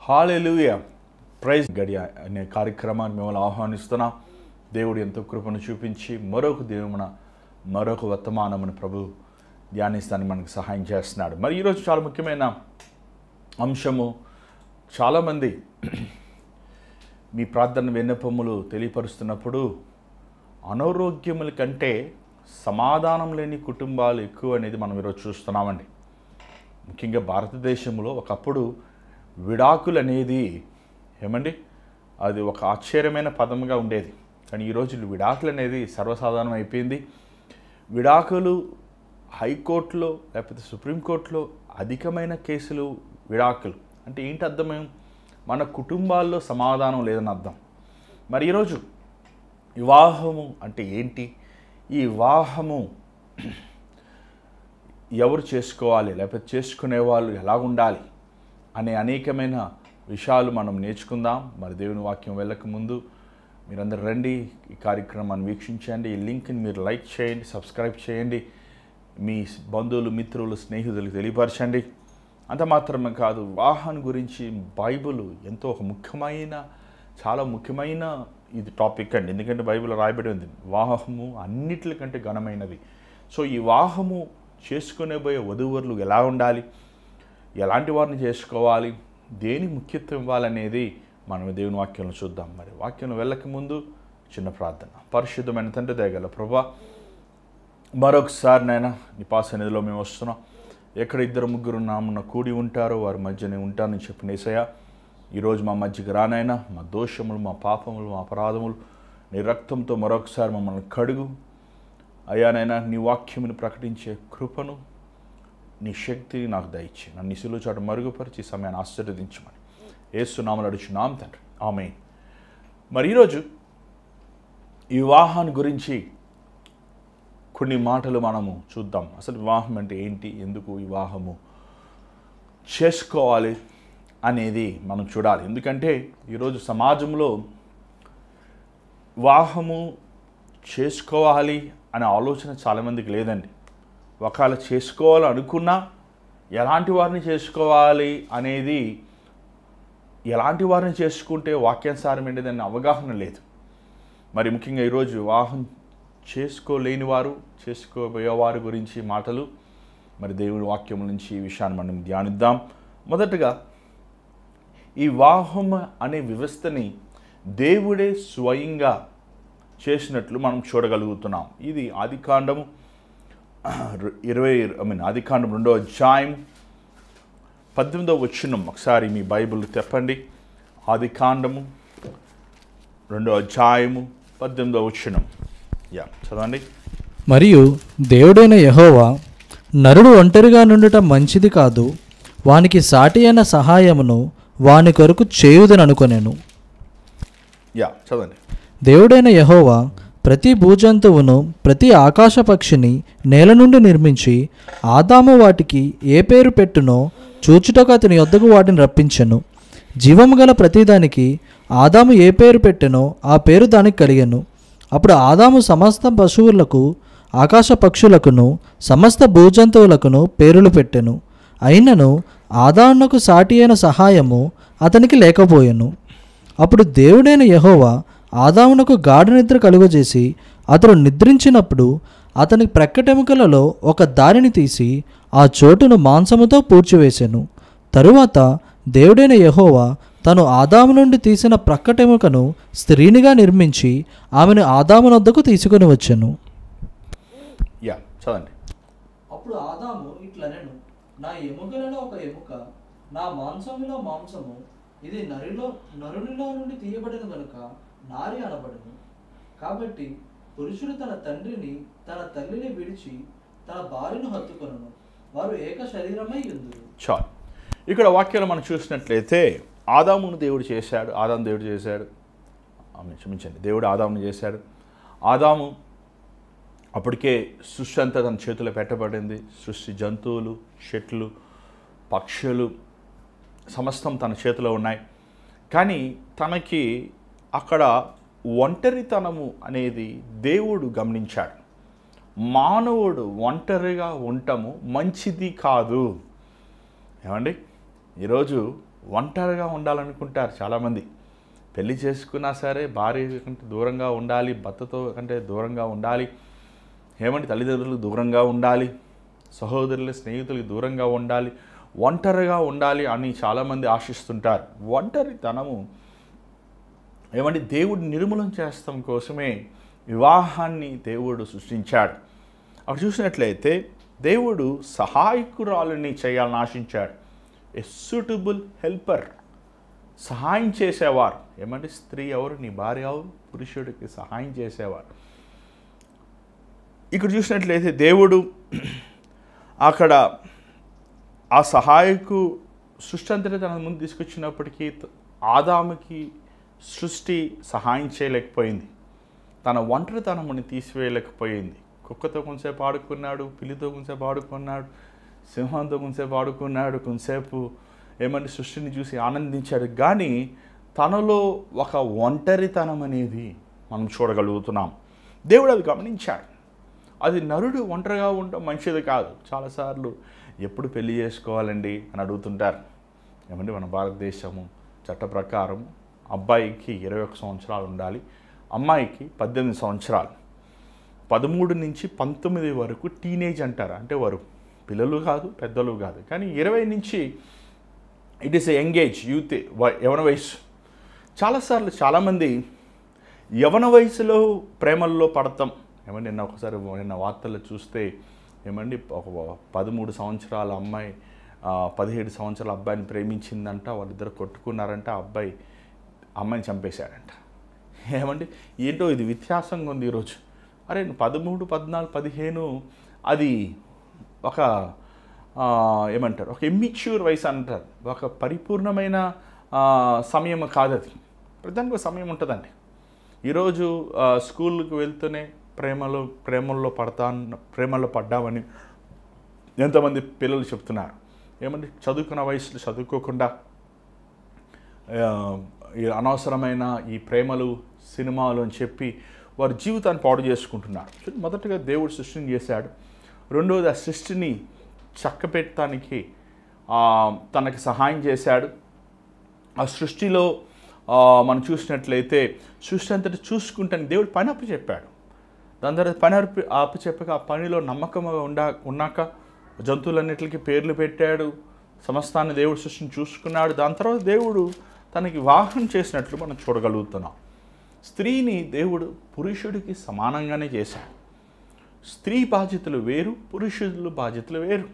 హల్లెలూయా. Praise గడియ అనే కార్యక్రమాన్ని మిమ్మల్ని ఆహ్వానిస్తున్నాం. దేవుడు ఎంతో కృపను చూపించి మరొక వర్తమానమును ప్రభు ధ్యానిస్తానికి మనకు సహాయం చేస్తున్నాడు. మరి ఈరోజు చాలా ముఖ్యమైన అంశము. చాలామంది మీ ప్రార్థన విన్నపములు తెలియపరుస్తున్నప్పుడు అనారోగ్యముల కంటే సమాధానం లేని కుటుంబాలు ఎక్కువ అనేది మనం ఈరోజు చూస్తున్నామండి. ముఖ్యంగా భారతదేశంలో ఒకప్పుడు విడాకులు అనేది అది ఒక ఆశ్చర్యమైన పదముగా ఉండేది. కానీ ఈరోజు విడాకులు అనేది సర్వసాధారణం అయిపోయింది. విడాకులు హైకోర్టులో లేకపోతే సుప్రీంకోర్టులో అధికమైన కేసులు విడాకులు. అంటే ఏంటి అర్థం? మన కుటుంబాల్లో సమాధానం లేదని అర్థం. మరి ఈరోజు వివాహము అంటే ఏంటి, ఈ వివాహము ఎవరు చేసుకోవాలి లేకపోతే చేసుకునే వాళ్ళు ఎలా ఉండాలి అనే అనేకమైన విషయాలు మనం నేర్చుకుందాం. మరి దేవుని వాక్యం వెళ్ళక ముందు మీరందరూ రండి, ఈ కార్యక్రమాన్ని వీక్షించండి. ఈ లింక్ని మీరు లైక్ చేయండి, సబ్స్క్రైబ్ చేయండి, మీ బంధువులు, మిత్రులు, స్నేహితులకు తెలియపరచండి. అంత మాత్రమే కాదు, వివాహాన్ని గురించి బైబిల్ ఎంతో చాలా ముఖ్యమైన ఇది టాపిక్ అండి. ఎందుకంటే బైబిల్ రాయబడి ఉంది, వివాహము అన్నిటికంటే ఘనమైనది. సో ఈ వివాహము చేసుకునే పోయే వధూవరులు ఎలా ఉండాలి, ఎలాంటి వారిని చేసుకోవాలి, దేనికి ముఖ్యత్వం ఇవ్వాలనేది మనం దేవుని వాక్యంలో చూద్దాం. మరి వాక్యం వెళ్ళక ముందు చిన్న ప్రార్థన. పరిశుద్ధమైన తండ్రి, దయగల ప్రభువా, మరొకసారి నాయన నీ సన్నిధిలో మేము వస్తున్నాం. ఎక్కడ 2-3 నామమున కూడి ఉంటారో వారి మధ్యనే ఉంటానని చెప్పిన యేసయ్య, ఈరోజు మా మధ్యకి రానైనా మా దోషములు, మా పాపములు, మా అపరాధములు నీ రక్తంతో మరొకసారి మమ్మల్ని కడుగు అయ్యానైనా. నీ వాక్యమును ప్రకటించే కృపను, నీ శక్తిని నాకు దయచేయి. నన్ను నిసులు చాటు మరుగుపరిచి సమయాన్ని ఆశీర్వదించమని యేసు నామములో అడుగుచున్నాం తండ్రి, ఆమేన్. మరి ఈరోజు ఈ వివాహాన్ని గురించి కొన్ని మాటలు మనము చూద్దాం. అసలు వివాహం అంటే ఏంటి, ఎందుకు వివాహము చేసుకోవాలి అనేది మనం చూడాలి. ఎందుకంటే ఈరోజు సమాజంలో వివాహము చేసుకోవాలి అనే ఆలోచన చాలామందికి లేదండి. ఒకవేళ చేసుకోవాలనుకున్నా ఎలాంటి వారిని చేసుకోవాలి అనేది, ఎలాంటి వారిని చేసుకుంటే వాక్యానుసారం దాని అవగాహన లేదు. మరి ముఖ్యంగా ఈరోజు వివాహం చేసుకోలేని వారు, చేసుకోబోయేవారి గురించి మాటలు మరి దేవుడి వాక్యం నుంచి ఈ విషయాన్ని మనం ధ్యానిద్దాం. మొదటగా ఈ వివాహం అనే వ్యవస్థని దేవుడే స్వయంగా చేసినట్లు మనం చూడగలుగుతున్నాం. ఇది ఆదికాండం 2వ అధ్యాయం 18వ వచనం. ఒకసారి మీ బైబిల్ తెప్పండి. ఆదికాండము 2వ అధ్యాయము 18వ వచనం. చదవండి. మరియు దేవుడైన యెహోవా, నరుడు ఒంటరిగా నుండుట మంచిది కాదు, వానికి సాటి అయిన సహాయమును వాని కొరకు చేయుదననుకొనెను. చదవండి. దేవుడైన యెహోవా ప్రతి భూజంతువును, ప్రతి ఆకాశ పక్షిని నేల నుండి నిర్మించి ఆదాము వాటికి ఏ పేరు పెట్టునో చూచుటకు అతని యొద్దకు వాటిని రప్పించెను. జీవము గల ప్రతిదానికి ఆదాము ఏ పేరు పెట్టెనో ఆ పేరు దానికి కలిగెను. అప్పుడు ఆదాము సమస్త పశువులకు, ఆకాశ పక్షులకును, సమస్త భూజంతువులకును పేరులు పెట్టెను. అయినను ఆదామునకు సాటి అయిన సహాయము అతనికి లేకపోయెను. అప్పుడు దేవుడైన యెహోవా ఆదామునకు గాఢ నిద్ర కలుగజేసి అతడు నిద్రించినప్పుడు అతని ప్రక్కటెముకలలో ఒక దారిని తీసి ఆ చోటును మాంసముతో పూడ్చివేసెను. తరువాత దేవుడైన యెహోవా తను ఆదాము నుండి తీసిన ప్రక్కటెముకను స్త్రీనిగా నిర్మించి ఆమెను ఆదాము వద్దకు తీసుకొని వచ్చెను. అప్పుడు ఆదాము ఇట్లనెను, నా ఎముకలలో ఒక ఎముక, నా మాంసములో మాంసము, ఇది నరునిలో నుండి తీయబడిన కనుక నారి అనబడును. కాబట్టి పురుషుడు తన తండ్రిని తన తల్లిని విడిచి తన భార్యను హత్తుకొనును, వారు ఏక శరీరమై ఉందురు. చాలు. ఇక్కడ వాక్యాలు మనం చూసినట్లయితే ఆదామును దేవుడు చేశాడు, దేవుడు ఆదామును చేశాడు. ఆదాము అప్పటికే సృష్టి అంతా తన చేతిలో పెట్టబడింది. సృష్టి, జంతువులు, చెట్లు, పక్షులు సమస్తం తన చేతిలో ఉన్నాయి. కానీ తనకి అక్కడ ఒంటరితనము అనేది దేవుడు గమనించాడు. మానవుడు ఒంటరిగా ఉండటము మంచిది కాదు. ఏమండి, ఈరోజు ఒంటరిగా ఉండాలనుకుంటారు చాలామంది. పెళ్లి చేసుకున్నా సరే భార్య కంటే దూరంగా ఉండాలి, భర్తతో కంటే దూరంగా ఉండాలి, ఏమంటే తల్లిదండ్రులకు దూరంగా ఉండాలి, సహోదరులు స్నేహితులకు దూరంగా ఉండాలి, ఒంటరిగా ఉండాలి అని చాలామంది ఆశిస్తుంటారు. ఒంటరితనము ఏమంటే దేవుడు నిర్మూలన చేస్తాం కోసమే వివాహాన్ని దేవుడు సృష్టించాడు. అక్కడ చూసినట్లయితే దేవుడు సహాయకురాలని చేయాలని ఆశించాడు. ఏ సూటబుల్ హెల్పర్, సహాయం చేసేవారు. ఏమంటే స్త్రీ ఎవరు? నీ భార్య ఎవరు? పురుషుడికి సహాయం చేసేవారు. ఇక్కడ చూసినట్లయితే దేవుడు అక్కడ ఆ సహాయకు సృష్టి అంతటా తన ముందు తీసుకొచ్చినప్పటికీ ఆదాముకి సృష్టి సహాయం చేయలేకపోయింది. తన ఒంటరితనముని తీసివేయలేకపోయింది. కుక్కతో కొంచెంసేపు ఆడుకున్నాడు, పిల్లితో కొంచెంసేపు ఆడుకున్నాడు, సింహంతో కొంచెంసేపు ఆడుకున్నాడు, కొంచెంసేపు ఏమంటే సృష్టిని చూసి ఆనందించాడు. కానీ తనలో ఒక ఒంటరితనం అనేది మనం చూడగలుగుతున్నాం. దేవుడు అది గమనించాడు. అది నరుడు ఒంటరిగా ఉండడం మంచిది కాదు. చాలాసార్లు ఎప్పుడు పెళ్లి చేసుకోవాలండి అని అడుగుతుంటారు. ఏమంటే మన భారతదేశము చట్ట ప్రకారం అబ్బాయికి 21 సంవత్సరాలు ఉండాలి, అమ్మాయికి 18 సంవత్సరాలు. 13 నుంచి 19 వరకు టీనేజ్ అంటారు. అంటే వారు పిల్లలు కాదు, పెద్దలు కాదు. కానీ 20 నుంచి it is a young age, youth, యవన వయసు. చాలాసార్లు చాలామంది యవన వయసులో ప్రేమల్లో పడతాం. ఏమంటే నిన్న వార్తల్లో చూస్తే ఏమండి ఒక 13 సంవత్సరాల అమ్మాయి 17 సంవత్సరాల అబ్బాయిని ప్రేమించిందంట. వాళ్ళిద్దరు కొట్టుకున్నారంట. అబ్బాయి అమ్మాయిని చంపేశాడంట. ఏమండి ఏంటో ఇది వ్యత్యాసంగా ఉంది ఈరోజు. అరే 13, 14, 15 అది ఒక ఏమంటారు, ఒక ఇమ్మెచ్యూర్ వయసు అంటారు. ఒక పరిపూర్ణమైన సమయం కాదు అది. ప్రధానంగా సమయం ఉంటుందండి. ఈరోజు స్కూల్కి వెళ్తూనే ప్రేమల్లో పడ్డామని ఎంతమంది పిల్లలు చెప్తున్నారు. ఏమంటే చదువుకున్న వయసులో చదువుకోకుండా అనవసరమైన ఈ ప్రేమలు, సినిమాలు అని చెప్పి వారి జీవితాన్ని పాడు చేసుకుంటున్నారు. మొదటగా దేవుడు సృష్టిని చేశాడు. రెండవది ఆ సృష్టిని చక్కపెట్టడానికి తనకి సహాయం చేశాడు. ఆ సృష్టిలో మనం చూసినట్లయితే సృష్టి అంతటి చూసుకుంటాను దేవుడు పని అప్పచెప్పాడు. దాని తర్వాత పని అప్పచెప్పక ఆ పనిలో నమ్మకంగా ఉన్నాక జంతువులన్నిటికీ పేర్లు పెట్టాడు. సమస్తాన్ని దేవుడు సృష్టిని చూసుకున్నాడు. దాని తర్వాత దేవుడు తనకి వివాహం చేసినట్లు మనం చూడగలుగుతున్నాం. స్త్రీని దేవుడు పురుషుడికి సమానంగానే చేశాడు. స్త్రీ బాధ్యతలు వేరు, పురుషుల బాధ్యతలు వేరు.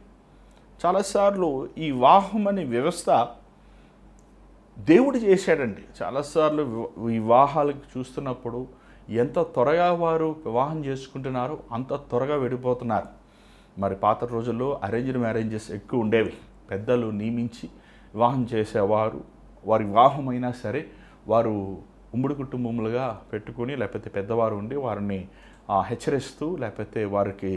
చాలాసార్లు ఈ వివాహం అనే వ్యవస్థ దేవుడు చేశాడండి. చాలాసార్లు వివాహాలకు చూస్తున్నప్పుడు ఎంత త్వరగా వారు వివాహం చేసుకుంటున్నారో అంత త్వరగా విడిపోతున్నారు. మరి పాత రోజుల్లో అరేంజ్డ్ మ్యారేజెస్ ఎక్కువ ఉండేవి. పెద్దలు నియమించి వివాహం చేసేవారు. వారి వివాహం అయినా సరే వారు ఉమ్మడి కుటుంబములుగా పెట్టుకుని, లేకపోతే పెద్దవారు ఉండి వారిని హెచ్చరిస్తూ, లేకపోతే వారికి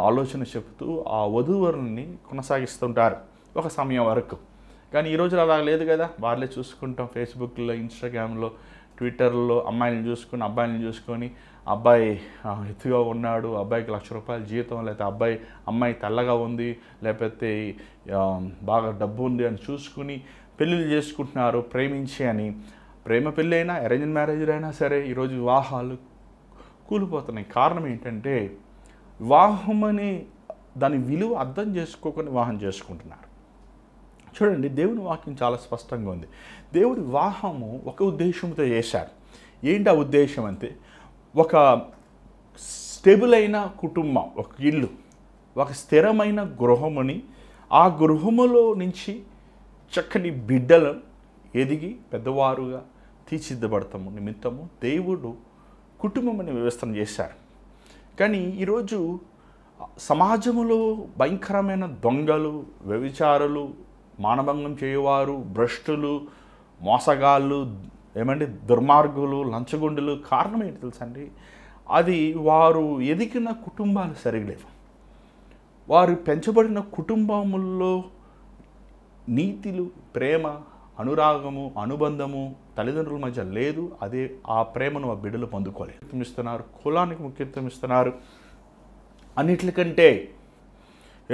ఆలోచన చెప్తూ ఆ వధూవరుల్ని కొనసాగిస్తుంటారు ఒక సమయం వరకు. కానీ ఈ రోజులు అలా లేదు కదా. వాళ్ళే చూసుకుంటాం ఫేస్బుక్లో, ఇన్స్టాగ్రామ్లో, ట్విట్టర్లో అమ్మాయిని చూసుకొని, అబ్బాయిని చూసుకొని, అబ్బాయి ఎత్తుగా ఉన్నాడు, అబ్బాయికి ₹1,00,000 జీతం, లేకపోతే అమ్మాయి తెల్లగా ఉంది, లేకపోతే బాగా డబ్బు ఉంది అని చూసుకుని పెళ్ళిళ్ళు చేసుకుంటున్నారు ప్రేమించి అని. ప్రేమ పెళ్ళి అయినా, అరేంజ్డ్ మ్యారేజ్ అయినా సరే ఈరోజు వివాహాలు కూలిపోతున్నాయి. కారణం ఏంటంటే వివాహం అని దాని విలువ అర్థం చేసుకోకుండా వివాహం చేసుకుంటున్నారు. చూడండి, దేవుని వాక్యం చాలా స్పష్టంగా ఉంది. దేవుడి వివాహము ఒక ఉద్దేశంతో చేశాడు. ఏంటి ఆ ఉద్దేశం అంటే ఒక స్టేబుల్ అయిన కుటుంబం, ఒక ఇల్లు, ఒక స్థిరమైన గృహముని, ఆ గృహములో నుంచి చక్కని బిడ్డలు ఎదిగి పెద్దవారుగా తీర్చిదిద్దబడతాము నిమిత్తము దేవుడు కుటుంబం అనే వ్యవస్థను చేశాడు. కానీ ఈరోజు సమాజంలో భయంకరమైన దొంగలు, వ్యభిచారులు, మానభంగం చేయవారు, భ్రష్టులు, మోసగాళ్ళు, ఏమంటే దుర్మార్గులు, లంచగొండులు. కారణం ఏంటి తెలుసండి? అది వారు ఎదిగిన కుటుంబాలు సరిగలేవు. వారు పెంచబడిన కుటుంబముల్లో నీతిలు, ప్రేమ, అనురాగము, అనుబంధము తల్లిదండ్రుల మధ్య లేదు. అదే ఆ ప్రేమను ఆ బిడ్డలు పొందుకోలేదు. ఇస్తున్నారు, కులానికి ముఖ్యత్వం ఇస్తున్నారు. అన్నిటికంటే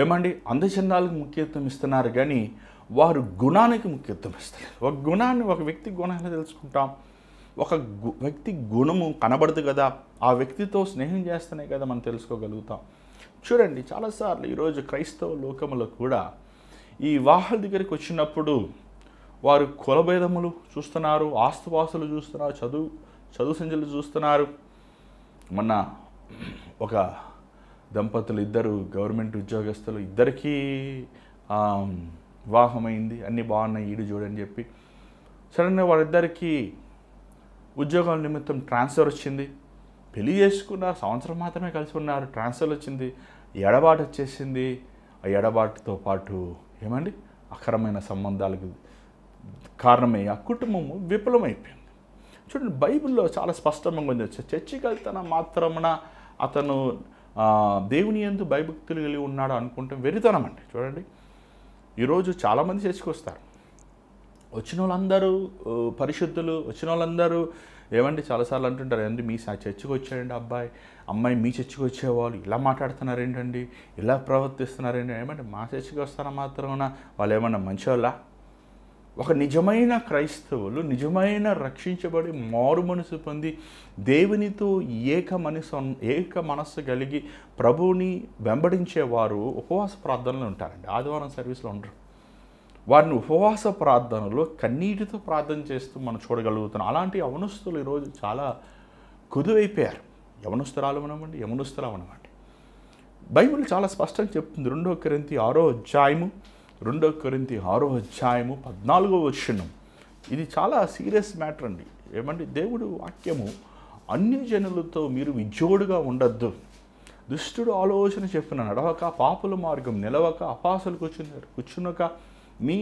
ఏమండి అందచందాలకు ముఖ్యత్వం ఇస్తున్నారు. కానీ వారు గుణానికి ముఖ్యత్వం ఇస్తారు. ఒక గుణాన్ని, ఒక వ్యక్తి గుణాన్ని తెలుసుకుంటాం. ఒక వ్యక్తి గుణము కనబడదు కదా, ఆ వ్యక్తితో స్నేహం చేస్తేనే కదా మనం తెలుసుకోగలుగుతాం. చూడండి, చాలాసార్లు ఈరోజు క్రైస్తవ లోకములో కూడా ఈ వివాహాల దగ్గరికి వచ్చినప్పుడు వారు కులభేదములు చూస్తున్నారు, ఆస్తుపాస్తులు చూస్తున్నారు, చదువు సంఖ్యలు చూస్తున్నారు. మొన్న ఒక దంపతులు ఇద్దరు గవర్నమెంట్ ఉద్యోగస్తులు, ఇద్దరికీ వివాహమైంది, అన్నీ బాగున్నాయి, ఈడు చూడని చెప్పి సడన్గా వారిద్దరికీ ఉద్యోగాల నిమిత్తం ట్రాన్స్ఫర్ వచ్చింది. పెళ్లి చేసుకున్నారు, సంవత్సరం మాత్రమే కలిసి ఉన్నారు, ట్రాన్స్ఫర్ వచ్చింది, ఎడబాటు వచ్చేసింది. ఆ ఎడబాటుతో పాటు ఏమండి అకరమైన సంబంధాలకు కారణమై ఆ కుటుంబము విఫలమైపోయింది. చూడండి, బైబిల్లో చాలా స్పష్టంగా ఉంది. చర్చికి వెళ్తాన మాత్రమున అతను దేవుని యందు భయభక్తులు కలిగి ఉన్నాడు అనుకుంటే వెరితనం అండి. చూడండి, ఈరోజు చాలామంది చర్చికి వస్తారు, వచ్చిన వాళ్ళందరూ పరిశుద్ధులు, వచ్చిన వాళ్ళందరూ ఏమండి చాలాసార్లు అంటుంటారు, ఏంటి మీ చర్చికి వచ్చాడండి అబ్బాయి, అమ్మాయి మీ చర్చికి వచ్చేవాళ్ళు ఇలా మాట్లాడుతున్నారు ఏంటండి, ఇలా ప్రవర్తిస్తున్నారు ఏంటి, ఏమంటే మా చర్చికి వస్తారా మాత్రమేనా వాళ్ళు ఏమన్నా మంచివాళ్ళ? ఒక నిజమైన క్రైస్తవులు, నిజమైన రక్షించబడి మారు మనసు పొంది దేవునితో ఏక మనస్సు కలిగి ప్రభువుని వెంబడించేవారు ఉపవాస ప్రార్థనలు ఉంటారండి. ఆదివారం సర్వీస్లో ఉండరు. వారిని ఉపవాస ప్రార్థనలో కన్నీటితో ప్రార్థన చేస్తూ మనం చూడగలుగుతున్నాం. అలాంటి యవనస్తులు ఈరోజు చాలా కుదువైపోయారు. యవనస్తురాలు అవనమండి, యవనస్తులు అవనమండి. బైబిల్ చాలా స్పష్టంగా చెప్తుంది. 2 కొరింథీ 6వ అధ్యాయము 14వ వచనం. ఇది చాలా సీరియస్ మ్యాటర్ అండి. ఏమంటే దేవుడు వాక్యము, అన్ని జనులతో మీరు విజోడుగా ఉండొద్దు, దుష్టుడు ఆలోచన చెప్పిన నడవక, పాపుల మార్గం నిలవక, అపాసలు కూర్చునక, మీ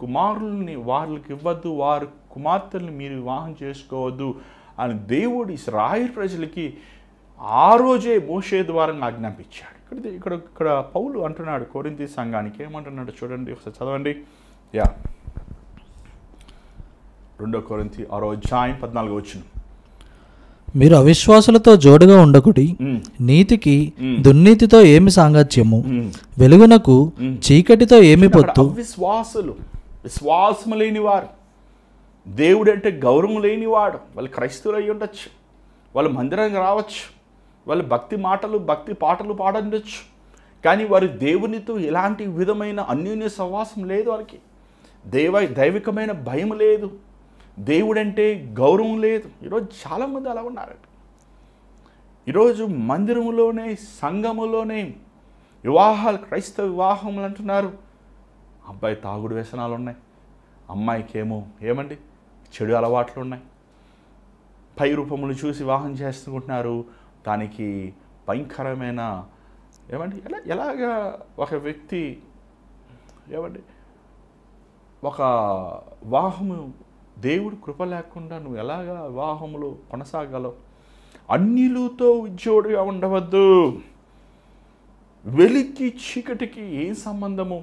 కుమారుల్ని వారికి ఇవ్వద్దు, వారి కుమార్తెల్ని మీరు వివాహం చేసుకోవద్దు అని దేవుడు ఇశ్రాయేలు ప్రజలకి ఆ రోజే మోషే ద్వారా ఆజ్ఞాపించాడు. ఇక్కడ పౌలు అంటున్నాడు కొరింథీ సంఘానికి, ఏమంటున్నాడు చూడండి, ఒకసారి చదవండి. 2 కొరింథీ 6వ అధ్యాయం 14వ వచనం. మీరు అవిశ్వాసులతో జోడుగా ఉండకుడి, నీతికి దుర్నీతితో ఏమి సాంగత్యము, వెలుగునకు చీకటితో ఏమి పొత్తు. విశ్వాసము లేని వారు, దేవుడంటే గౌరవం లేనివాడు, వాళ్ళు క్రైస్తవులు అయి ఉండొచ్చు, వాళ్ళు మందిరానికి రావచ్చు, వాళ్ళు భక్తి పాటలు పాడండొచ్చు, కానీ వారి దేవునితో ఎలాంటి విధమైన అన్యోన్య సహవాసం లేదు, వారికి దైవికమైన భయం లేదు, దేవుడంటే గౌరవం లేదు. ఈరోజు చాలామంది అలా ఉన్నారండి. ఈరోజు మందిరములోనే, సంఘములోనే క్రైస్తవ వివాహములు అంటున్నారు. అబ్బాయి తాగుడు వ్యసనాలు ఉన్నాయి, అమ్మాయికి ఏమండి చెడు అలవాట్లు ఉన్నాయి, పై రూపములు చూసి వివాహం చేసుకుంటున్నారు. దానికి భయంకరమైన ఏమండి ఎలాగా ఒక వ్యక్తి ఒక వివాహము దేవుడు కృప లేకుండా నువ్వు ఎలాగా వివాహములో కొనసాగలవు? అన్నిలతో ఉద్యోగుడిగా ఉండవద్దు. వెలికి చీకటికి ఏం సంబంధము?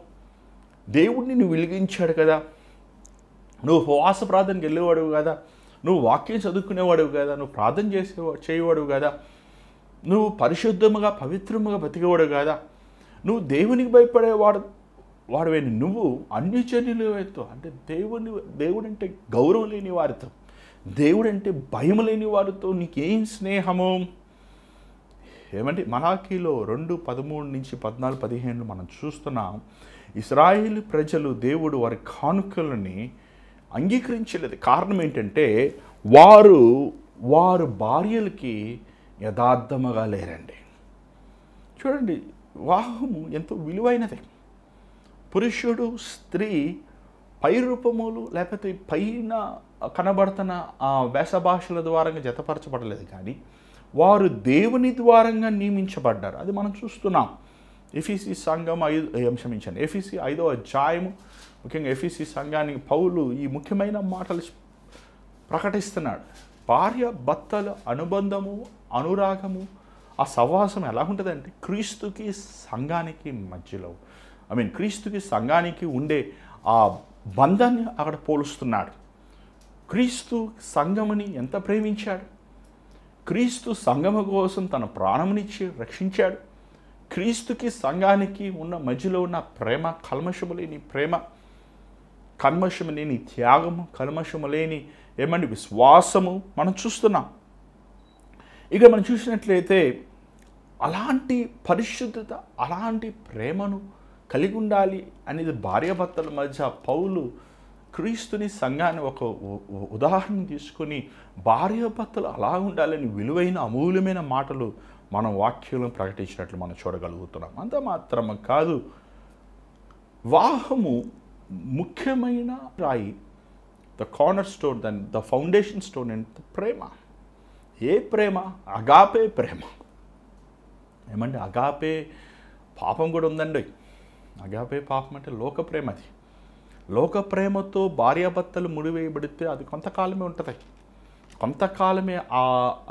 దేవుడిని నువ్వు వెలిగించాడు కదా, నువ్వు ఉపవాస ప్రార్థనకి వెళ్ళేవాడు కదా, నువ్వు వాక్యం చదువుకునేవాడు కదా, నువ్వు ప్రార్థన చేయవాడు కదా, నువ్వు పరిశుద్ధముగా పవిత్రముగా బతికేవాడు కదా, నువ్వు దేవునికి వాడవే నువ్వు అన్యజనులతో, అంటే దేవుడంటే గౌరవం లేని వారితో, దేవుడంటే భయం లేని వారితో నీకేం స్నేహము? ఏమంటే మలాకీలో 2:13-14-15 మనం చూస్తున్నాం. ఇశ్రాయేలు ప్రజలు దేవుడు వారి కానుకలని అంగీకరించలేదు. కారణం ఏంటంటే వారు భార్యలకి యథార్థముగా లేరండి. చూడండి, వివాహము ఎంతో విలువైనది. పురుషుడు స్త్రీ పై రూపములు లేకపోతే పైన కనబడుతున్న ఆ వేషభాషల ద్వారా జతపరచబడలేదు, కానీ వారు దేవుని ద్వారంగా నియమించబడ్డారు. అది మనం చూస్తున్నాం. ఎఫీసీ సంఘం 5వ అధ్యాయము, ముఖ్యంగా ఎఫీసీ సంఘానికి పౌలు ఈ ముఖ్యమైన మాటలు ప్రకటిస్తున్నాడు. భార్య భర్తల అనుబంధము, అనురాగము, ఆ సహవాసం ఎలా ఉంటుందంటే క్రీస్తుకి సంఘానికి మధ్యలో, క్రీస్తుకి సంఘానికి ఉండే ఆ బంధాన్ని అక్కడ పోలుస్తున్నాడు. క్రీస్తు సంఘముని ఎంత ప్రేమించాడు, క్రీస్తు సంఘము కోసం తన ప్రాణమునిచ్చి రక్షించాడు. క్రీస్తుకి సంఘానికి ఉన్న మధ్యలో ఉన్న ప్రేమ, కల్మషము లేని ప్రేమ, కల్మషము లేని త్యాగము, కల్మషము లేని ఏమండి విశ్వాసము మనం చూస్తున్నాం. ఇక మనం చూసినట్లయితే అలాంటి పరిశుద్ధత, అలాంటి ప్రేమను కలిగి ఉండాలి అనేది భార్యాభర్తల మధ్య పౌలు క్రీస్తుని సంఘాన్ని ఒక ఉదాహరణ తీసుకొని భార్యాభర్తలు అలా ఉండాలని విలువైన అమూల్యమైన మాటలు మనం వాక్యంలో ప్రకటించినట్లు మనం చూడగలుగుతున్నాం. అంత మాత్రం కాదు, వివాహము ముఖ్యమైన రాయి, the corner stone, the foundation stone and ప్రేమ. ఏ ప్రేమ? అగాపే ప్రేమ. ఏమంటే అగాపే పాపం కూడా ఉందండి. అగాపే పాపం అంటే లోక ప్రేమ. అది లోక ప్రేమతో భార్యాభర్తలు ముడివేయబడితే అది కొంతకాలమే ఉంటుంది. కొంతకాలమే ఆ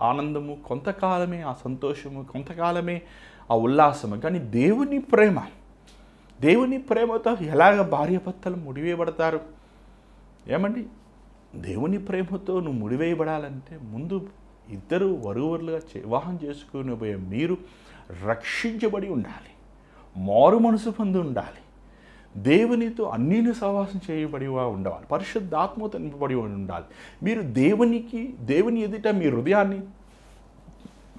ఆనందము, కొంతకాలమే ఆ సంతోషము, కొంతకాలమే ఆ ఉల్లాసము. కానీ దేవుని ప్రేమ, దేవుని ప్రేమతో ఎలాగ భార్యాభర్తలు ముడివేయబడతారు? ఏమండి, దేవుని ప్రేమతో నువ్వు ముడివేయబడాలంటే ముందు ఇద్దరు వరువులుగా వివాహం చేసుకుని పోయే మీరు రక్షించబడి ఉండాలి, మారు మనసు పొంది ఉండాలి, దేవునితో అన్నిని సహవాసం చేయబడి ఉండాలి, పరిశుద్ధాత్మతో నింపబడి ఉండాలి. మీరు దేవుని ఎదుట మీ హృదయాన్ని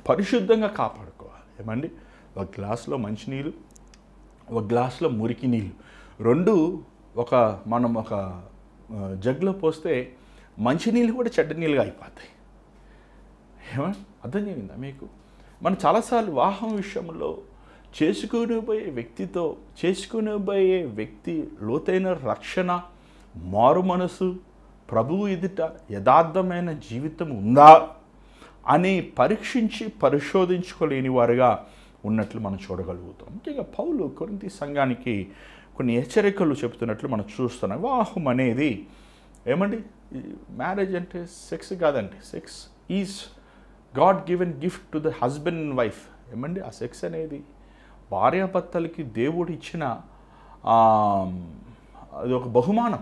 పరిశుద్ధంగా కాపాడుకోవాలి. ఏమండి, ఒక గ్లాసులో మంచినీళ్ళు, ఒక గ్లాసులో మురికి నీళ్ళు, రెండు మనం ఒక జగ్లో పోస్తే మంచినీళ్ళు కూడా చెడ్డ నీళ్ళుగా అయిపోతాయి. ఏమండి, అర్థం చేయండి మీకు? మనం చాలాసార్లు వివాహం విషయంలో చేసుకునిపోయే వ్యక్తి లోతైన రక్షణ, మారు మనసు, ప్రభువు ఎదుట యథార్థమైన జీవితం ఉందా అని పరిశోధించుకోలేని వారుగా ఉన్నట్లు మనం చూడగలుగుతాం. ముఖ్యంగా పౌలు కొరింథీ సంఘానికి కొన్ని హెచ్చరికలు చెబుతున్నట్లు మనం చూస్తున్నాం. వివాహం అనేది ఏమండి, మ్యారేజ్ అంటే సెక్స్ కాదండి. Sex is God given gift to the husband and wife. ఏమండి, ఆ సెక్స్ అనేది భార్యాభర్తలకి దేవుడు ఇచ్చిన అది ఒక బహుమానం.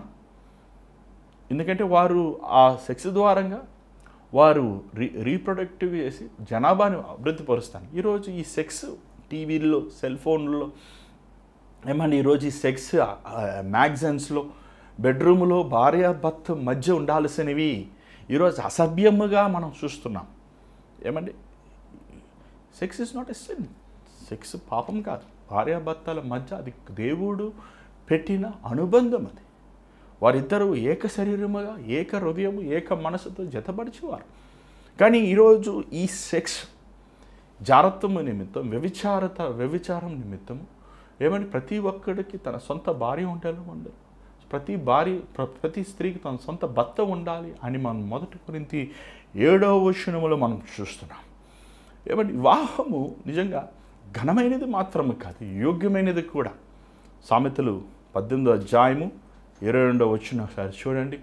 ఎందుకంటే వారు ఆ సెక్స్ ద్వారంగా వారు రీప్రొడక్టివ్ చేసి జనాభాని అభివృద్ధిపరుస్తాను. ఈరోజు ఈ సెక్స్ టీవీల్లో, సెల్ ఫోన్లో, ఏమండి ఈరోజు ఈ సెక్స్ మ్యాగజైన్స్లో, బెడ్రూమ్లో భార్యాభర్త మధ్య ఉండాల్సినవి ఈరోజు అసభ్యముగా మనం చూస్తున్నాం. ఏమండి, sex is not a sin. Sex పాపం కాదు. భార్యాభర్తల మధ్య అది దేవుడు పెట్టిన అనుబంధం. అది వారిద్దరూ ఏక శరీరముగా, ఏక హృదయము, ఏక మనసుతో జతపరిచేవారు. కానీ ఈరోజు ఈ సెక్స్ జారత్వము నిమిత్తం, వ్యభిచారం నిమిత్తము ఏమంటే ప్రతి ఒక్కడికి తన సొంత భార్య ఉండాలి, ప్రతి స్త్రీకి తన సొంత భర్త ఉండాలి అని మనం 1 కొరింథీ 7వ వచనములో మనం చూస్తున్నాం. ఏమంటే వివాహము నిజంగా ఘనమైనది మాత్రమే కాదు, యోగ్యమైనది కూడా. సామెతలు 18వ అధ్యాయము 22వ వచనం ఒకసారి చూడండి.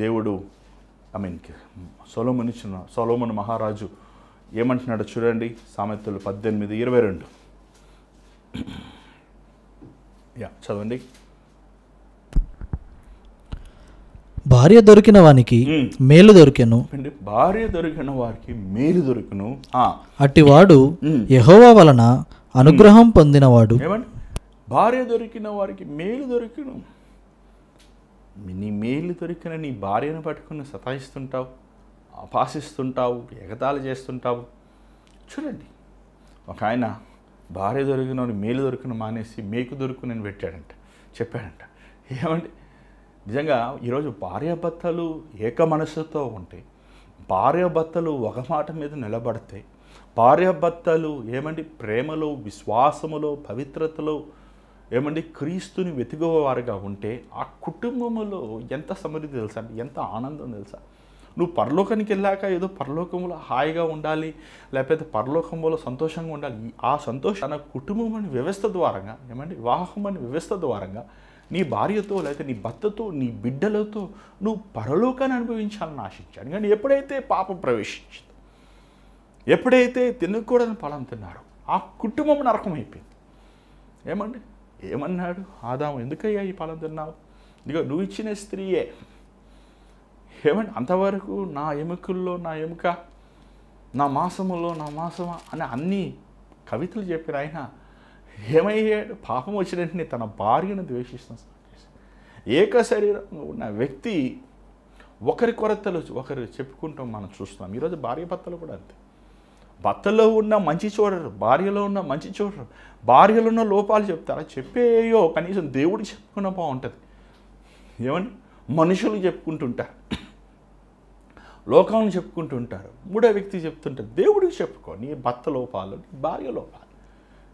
దేవుడు సొలొమోను మహారాజు ఏమంటున్నాడో చూడండి. సామెతలు 18:22. చదవండి. భార్య దొరికిన వానికి మేలు దొరికెను. భార్య దొరికిన వారికి మేలు దొరికెను. అట్టివాడు యెహోవా వలన అనుగ్రహం పొందినవాడు. ఏమండి, భార్య దొరికిన వారికి మేలు దొరికెను. నీ మేలు దొరికిన నీ భార్యను పట్టుకుని సతాయిస్తుంటావు, అపాసిస్తుంటావు, ఎగతాళి చేస్తుంటావు. చూడండి, ఒక ఆయన భార్య దొరికిన మేలు దొరికిన మానేసి మేకు దొరుకునని చెప్పాడంట. ఏమండి, నిజంగా ఈరోజు భార్యాభర్తలు ఏక మనసుతో ఉంటే, భార్యాభర్తలు ఒక మాట మీద నిలబడితే, భార్యాభర్తలు ఏమండి ప్రేమలో, విశ్వాసములో, పవిత్రతలో ఏమండి క్రీస్తుని వెతుకువారుగా ఉంటే ఆ కుటుంబంలో ఎంత సమృద్ధి తెలుసా అంటే, ఎంత ఆనందం తెలుసా. నువ్వు పరలోకానికి వెళ్ళాక ఏదో పరలోకంలో హాయిగా ఉండాలి, లేకపోతే పరలోకంలో సంతోషంగా ఉండాలి. ఆ సంతోషం తన కుటుంబం అనే వ్యవస్థ ద్వారంగా, ఏమండి వివాహం అనే వ్యవస్థ ద్వారంగా నీ భార్యతో, లేకపోతే నీ భర్తతో, నీ బిడ్డలతో నువ్వు పరలోకాన్ని అనుభవించాలని ఆశించాను. కానీ ఎప్పుడైతే పాపం ప్రవేశించింది, ఎప్పుడైతే తినకూడని ఫలం తిన్నారో ఆ కుటుంబం నరకం అయిపోయింది. ఏమండి, ఏమన్నాడు ఆదాము, ఎందుకయ్యా ఈ ఫలం తిన్నావు? ఇదిగో నువ్వు ఇచ్చిన స్త్రీయే. ఏమండి, అంతవరకు నా ఎముకల్లో నా ఎముక, నా మాసములో నా మాసమా అని అన్ని కవితలు చెప్పిన ఆయన ఏమయ్యాడు? పాపం వచ్చిన వెంటనే తన భార్యను ద్వేషిస్తాం. ఏక శరీరంగా ఉన్న వ్యక్తి ఒకరి కొరతలు ఒకరు చెప్పుకుంటాం మనం చూస్తున్నాం. ఈరోజు భార్య భర్తలు కూడా అంతే. భర్తలో ఉన్న మంచి చూడరు, భార్యలో ఉన్న మంచి చూడరు, భార్యలో ఉన్న లోపాలు చెప్తారా? చెప్పేయో కనీసం దేవుడికి చెప్పుకున్న బాగుంటుంది. ఏమని మనుషులు చెప్పుకుంటుంటారు, లోకాలను చెప్పుకుంటుంటారు. మూడో వ్యక్తి చెప్తుంటారు. దేవుడికి చెప్పుకో నీ భర్త లోపాలు, నీ భార్య లోపాలు.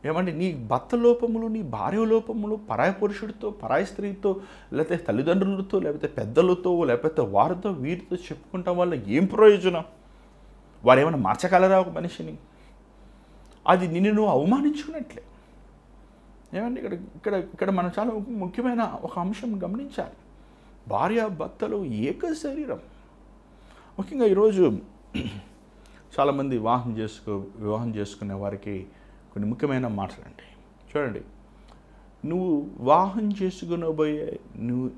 ఏమంటే నీ భర్త లోపములు, నీ భార్య లోపములు పరాయ పురుషుడితో, పరాయ స్త్రీతో, లేకపోతే తల్లిదండ్రులతో, లేకపోతే పెద్దలతో, లేకపోతే వారితో వీరితో చెప్పుకుంటాం వల్ల ఏం ప్రయోజనం? వారు ఏమైనా మార్చగలరా ఒక మనిషిని? అది నిన్ను నువ్వు అవమానించుకున్నట్లే. ఏమంటే ఇక్కడ ఇక్కడ ఇక్కడ మనం చాలా ముఖ్యమైన ఒక అంశం గమనించాలి. భార్య భర్తలు ఏక శరీరం. ముఖ్యంగా ఈరోజు చాలామంది వివాహం చేసుకునే వారికి కొన్ని ముఖ్యమైన మాటలండి. చూడండి, నువ్వు వివాహం చేసుకునబోయే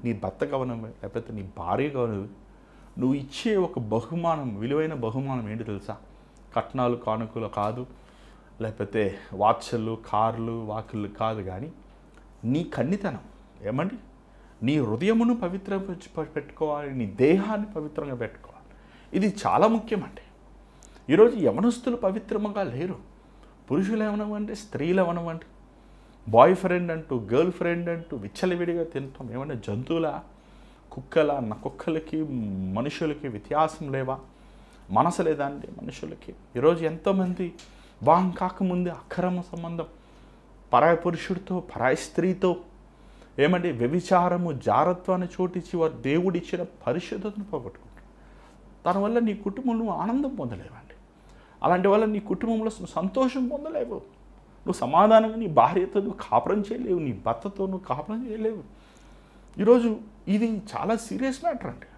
నీ భర్త కావనమే లేకపోతే నీ భార్య కావనవి, నువ్వు ఇచ్చే ఒక బహుమానం, విలువైన బహుమానం ఏంటి తెలుసా? కట్నాలు కానుకలు కాదు, లేకపోతే వాచ్లు, కార్లు, వాకులు కాదు, కానీ నీ కన్నితనం. ఏమండి, నీ హృదయమును పవిత్రంగా పెట్టుకోవాలి, నీ దేహాన్ని పవిత్రంగా పెట్టుకోవాలి. ఇది చాలా ముఖ్యమండి. ఈరోజు యవనస్తులు పవిత్రంగా లేరు. పురుషులు ఏమనవండి, స్త్రీలు ఏమనవండి, బాయ్ ఫ్రెండ్ అంటూ, గర్ల్ ఫ్రెండ్ అంటూ విచ్చలవిడిగా తింటాం. ఏమన్నా జంతువులా? కుక్కల కుక్కలకి మనుషులకి వ్యత్యాసం లేవా? మనసు లేదా అండి మనుషులకి? ఈరోజు ఎంతోమంది వివాహం కాకముందే అక్రమ సంబంధం, పరాయ పురుషుడితో, పరాయ స్త్రీతో, ఏమంటే వ్యభిచారము, జారత్వాన్ని చోటిచ్చి వారు దేవుడిచ్చిన పరిశుద్ధతను పోగొట్టుకుంటారు. దానివల్ల నీ కుటుంబంలో ఆనందం పొందలేవండి. అలాంటి వల్ల నీ కుటుంబంలో సంతోషం పొందలేవు. నువ్వు సమాధానంగా నీ భార్యతో నువ్వు కాపురం చేయలేవు, నీ భర్తతో నువ్వు కాపురం చేయలేవు. ఈరోజు ఇది చాలా సీరియస్ మ్యాటర్ అండి.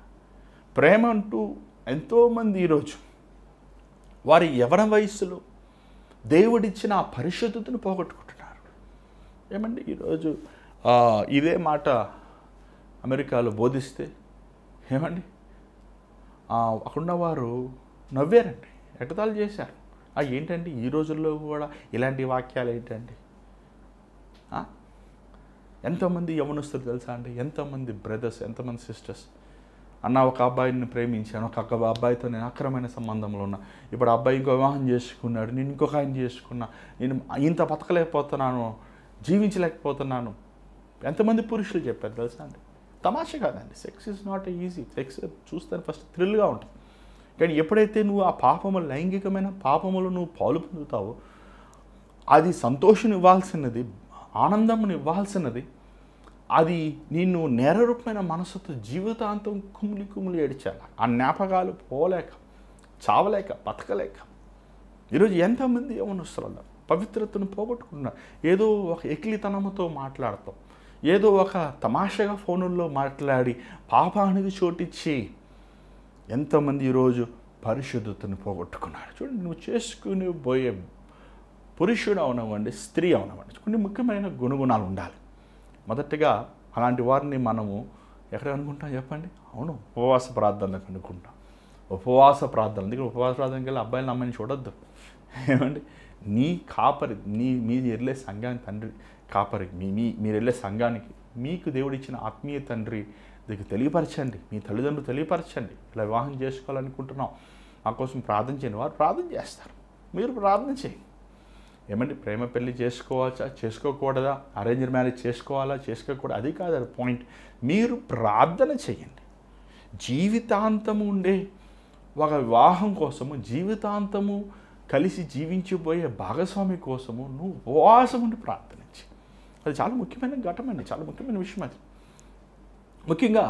ప్రేమ అంటూ ఎంతోమంది ఈరోజు వారి యవ్వన వయస్సులో దేవుడిచ్చిన ఆ పరిశుద్ధతను పోగొట్టుకుంటున్నారు. ఏమండి, ఈరోజు ఇదే మాట అమెరికాలో బోధిస్తే ఏమండి అక్కడున్న వారు నవ్వారండి, ఎటతాలు చేశారు. ఏంటండి ఈ రోజుల్లో కూడా ఇలాంటి వాక్యాలు ఏంటండి? ఎంతోమంది యవనస్తులు తెలుసా అండి, ఎంతోమంది బ్రదర్స్, ఎంతమంది సిస్టర్స్, అన్న ఒక అబ్బాయిని ప్రేమించాను, ఒక అబ్బాయితో నేను అక్రమైన సంబంధంలో ఉన్నా, ఇప్పుడు అబ్బాయి ఇంకో వివాహం చేసుకున్నాడు, నేను ఇంకొక ఆయన చేసుకున్నా, నేను ఇంత బతకలేకపోతున్నాను, జీవించలేకపోతున్నాను. ఎంతమంది పురుషులు చెప్పారు తెలుసా అండి? తమాషా కాదండి. Sex is not easy. Sex చూస్తాను ఫస్ట్ థ్రిల్గా ఉంటుంది, కానీ ఎప్పుడైతే నువ్వు ఆ పాపములు, లైంగికమైన పాపములు నువ్వు పాలు పొందుతావో, అది సంతోషం ఇవ్వాల్సినది, ఆనందమును ఇవ్వాల్సినది, అది నిన్ను నేరరూపమైన మనసుతో జీవితాంతం కుమిలి ఏడ్చాలి. ఆ జ్ఞాపకాలు పోలేక, చావలేక, బతకలేక. ఈరోజు ఎంతమంది యవనస్తులు పవిత్రతను పోగొట్టుకున్నారు. ఏదో ఒక ఎకిలితనముతో మాట్లాడతాం, ఏదో ఒక తమాషగా ఫోనుల్లో మాట్లాడి పాపానికి చోటిచ్చి ఎంతోమంది ఈరోజు పరిశుద్ధతను పోగొట్టుకున్నారు. చూడండి, నువ్వు చేసుకుని పోయే పురుషుడు అవనవ్వండి, స్త్రీ అవనవ్వండి, కొన్ని ముఖ్యమైన గుణగుణాలు ఉండాలి. మొదటిగా అలాంటి వారిని మనము ఎక్కడ అనుకుంటాం చెప్పండి? అవును, ఉపవాస ప్రార్థనలకు అనుకుంటాం. ఉపవాస ప్రార్థన, అందుకే ఉపవాస ప్రార్థనకి వెళ్ళి అబ్బాయిని అమ్మాయిని చూడొద్దు. ఏమండి, నీ కాపరి, మీరు వెళ్ళే సంఘానికి తండ్రి కాపరి, మీరు వెళ్ళే సంఘానికి మీకు దేవుడిచ్చిన ఆత్మీయ తండ్రి దీనికి తెలియపరచండి, మీ తల్లిదండ్రులు తెలియపరచండి. ఇలా వివాహం చేసుకోవాలనుకుంటున్నాం, మా కోసం ప్రార్థన చేయండి. వారు ప్రార్థన చేస్తారు, మీరు ప్రార్థన చేయండి. ఏమండి, ప్రేమ పెళ్ళి చేసుకోవచ్చా, చేసుకోకూడదా, అరేంజ్డ్ మ్యారేజ్ చేసుకోవాలా, చేసుకోకూడదు, అది కాదు అది పాయింట్. మీరు ప్రార్థన చేయండి. జీవితాంతము ఉండే ఒక వివాహం కోసము, జీవితాంతము కలిసి జీవించిపోయే భాగస్వామి కోసము నువ్వు ఉపవాసం ఉండి ప్రార్థనించి, అది చాలా ముఖ్యమైన ఘటన అండి, చాలా ముఖ్యమైన విషయం అది. ముఖ్యంగా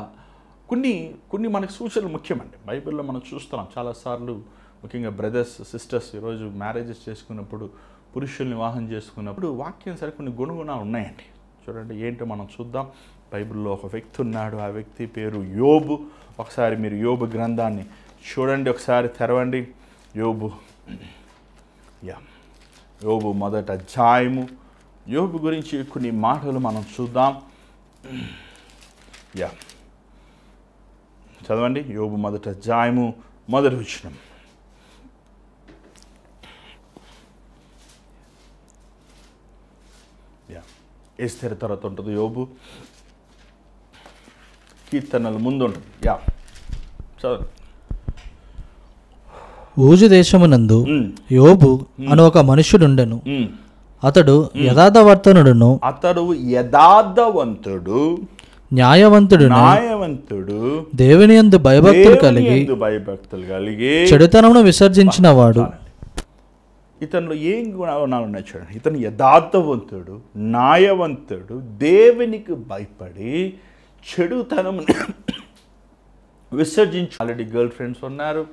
కొన్ని మనకు సూచనలు ముఖ్యమండి. బైబిల్లో మనం చూస్తున్నాం చాలాసార్లు, ముఖ్యంగా బ్రదర్స్, సిస్టర్స్ ఈరోజు మ్యారేజెస్ చేసుకున్నప్పుడు, పురుషుల్ని వివాహం చేసుకున్నప్పుడు వాక్యం సరే కొన్ని గుణగుణాలు ఉన్నాయండి. చూడండి, ఏంటో మనం చూద్దాం. బైబిల్లో ఒక వ్యక్తి ఉన్నాడు, ఆ వ్యక్తి పేరు యోబు. ఒకసారి మీరు యోబు గ్రంథాన్ని చూడండి, ఒకసారి తెరవండి. యోబు మొదటి అధ్యాయము. యోబు గురించి కొన్ని మాటలు మనం చూద్దాం. చదవండి, యోబు మొదటి అధ్యాయము మొదటి వచనం. ఎస్తేరు తర్వాత ఉంటుంది యోబు. కీర్తనలు ముందు ఉంటుంది. యా చదువు. ఊజు దేశమునందు యోబు అను ఒక మనుష్యుడుండెను. అతడు యథార్థవర్తనుడును, అతడు యథార్థవంతుడు, న్యాయవంతుడు, దేవుని యందు భయభక్తులు కలిగి చెడుతనమును విసర్జించిన వాడు. ఇతనిలో ఏం గుణాలు ఉన్నాయి చూడండి. ఇతను యథార్థవంతుడు, న్యాయవంతుడు, దేవునికి భయపడి చెడుతనము విసర్జించి. ఆల్రెడీ గర్ల్ ఫ్రెండ్స్ ఉన్నారు.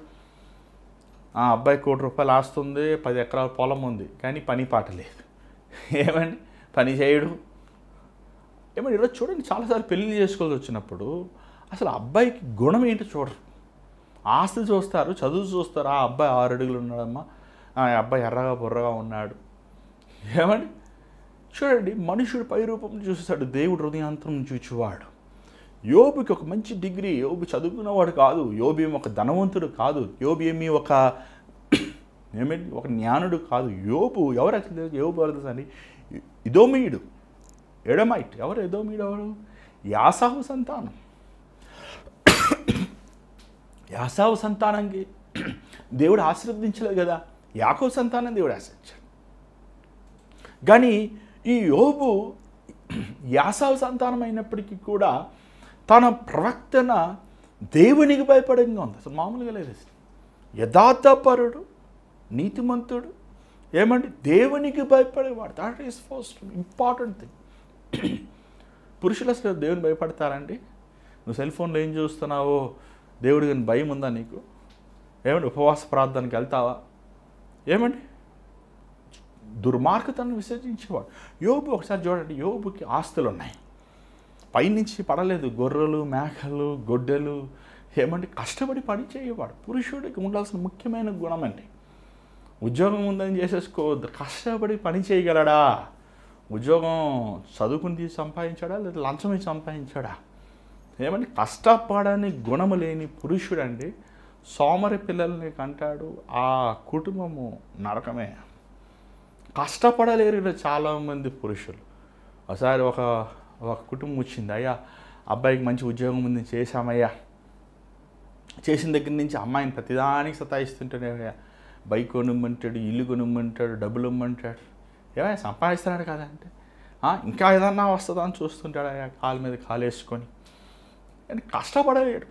ఆ అబ్బాయి ₹1,00,00,000 ఆస్తుంది, 10 ఎకరాల పొలం ఉంది, కానీ పని పాట లేదు. ఏమండి పని చేయడు. ఏమండి ఈరోజు చూడండి, చాలాసార్లు పెళ్లి చేసుకోవాల్సి వచ్చినప్పుడు అసలు అబ్బాయికి గుణం ఏంటో చూడరు. ఆస్తి చూస్తారు, చదువు చూస్తారు. ఆ అబ్బాయి 6 అడుగులు ఉన్నాడమ్మా, ఆ అబ్బాయి ఎర్రగా బుర్రగా ఉన్నాడు. ఏమండి చూడండి, మనుషుడు పై రూపం చూస్తాడు, దేవుడు హృదయాంతరం చూచువాడు. యోబుకి ఒక మంచి డిగ్రీ, యోబు చదువుకున్నవాడు కాదు, యోబు ఏమి ఒక ధనవంతుడు కాదు, యోబు ఏమి ఒక జ్ఞానుడు కాదు. యోబు ఎవరు అసలు? యోబు ఎవరు అని ఇదోమీయుడు, ఎడమైట్. ఎవరు ఎదోమీయుడు? ఎవరు? యాసావు సంతానం. యాసావు సంతానానికి దేవుడు ఆశీర్వదించలేదు కదా, యాకోబు సంతానం దేవుడు ఆశీర్వదించాడు. కానీ ఈ యోబు యాసావు సంతానం అయినప్పటికీ కూడా తన ప్రవర్తన దేవునికి భయపడంగా ఉంది. అసలు మామూలుగా లేదు. యథార్థపరుడు, నీతిమంతుడు, ఏమంటే దేవునికి భయపడేవాడు. That is first important thing. పురుషులు అసలు దేవుని భయపడతారండి? నువ్వు సెల్ ఫోన్లో ఏం చూస్తున్నావో దేవుడి కానీ భయం ఉందా నీకు? ఏమంటే ఉపవాస ప్రార్థనకి వెళ్తావా? ఏమండి దుర్మార్గతను విసర్జించేవాడు. యోబు ఒకసారి చూడండి, యోబుకి ఆస్తులు ఉన్నాయి, పైనుంచి పడలేదు. గొర్రెలు, మేకలు, గొడ్డలు, ఏమంటే కష్టపడి పని చేయవాడు. పురుషుడికి ఉండాల్సిన ముఖ్యమైన గుణం అండి. ఉద్యోగం ఉందని చేసేసుకోవద్దు, కష్టపడి పని చేయగలడా? ఉద్యోగం చదువుకుని సంపాదించాడా లేదా లంచం ఇచ్చి సంపాదించాడా? ఏమంటే కష్టపడని గుణము లేని పురుషుడు అండి సోమరి పిల్లల్ని కంటాడు, ఆ కుటుంబము నరకమే. కష్టపడలేరు చాలామంది పురుషులు. ఒకసారి ఒక కుటుంబం వచ్చింది, అయ్యా అబ్బాయికి మంచి ఉద్యోగం ఉంది, చేశామయ్యా. చేసిన దగ్గర నుంచి అమ్మాయిని ప్రతిదానికి సతాయిస్తుంటేనే, బైక్ కొనుమ్మంటాడు, ఇల్లు కొనుమ్మంటాడు, డబ్బులు ఇమ్మంటాడు. ఏమైనా సంపాదిస్తున్నాడు కదా అంటే, ఇంకా ఏదన్నా వస్తుందా అని చూస్తుంటాడు అయ్యా, కాలు మీద కాలు వేసుకొని. అని కష్టపడలేడు.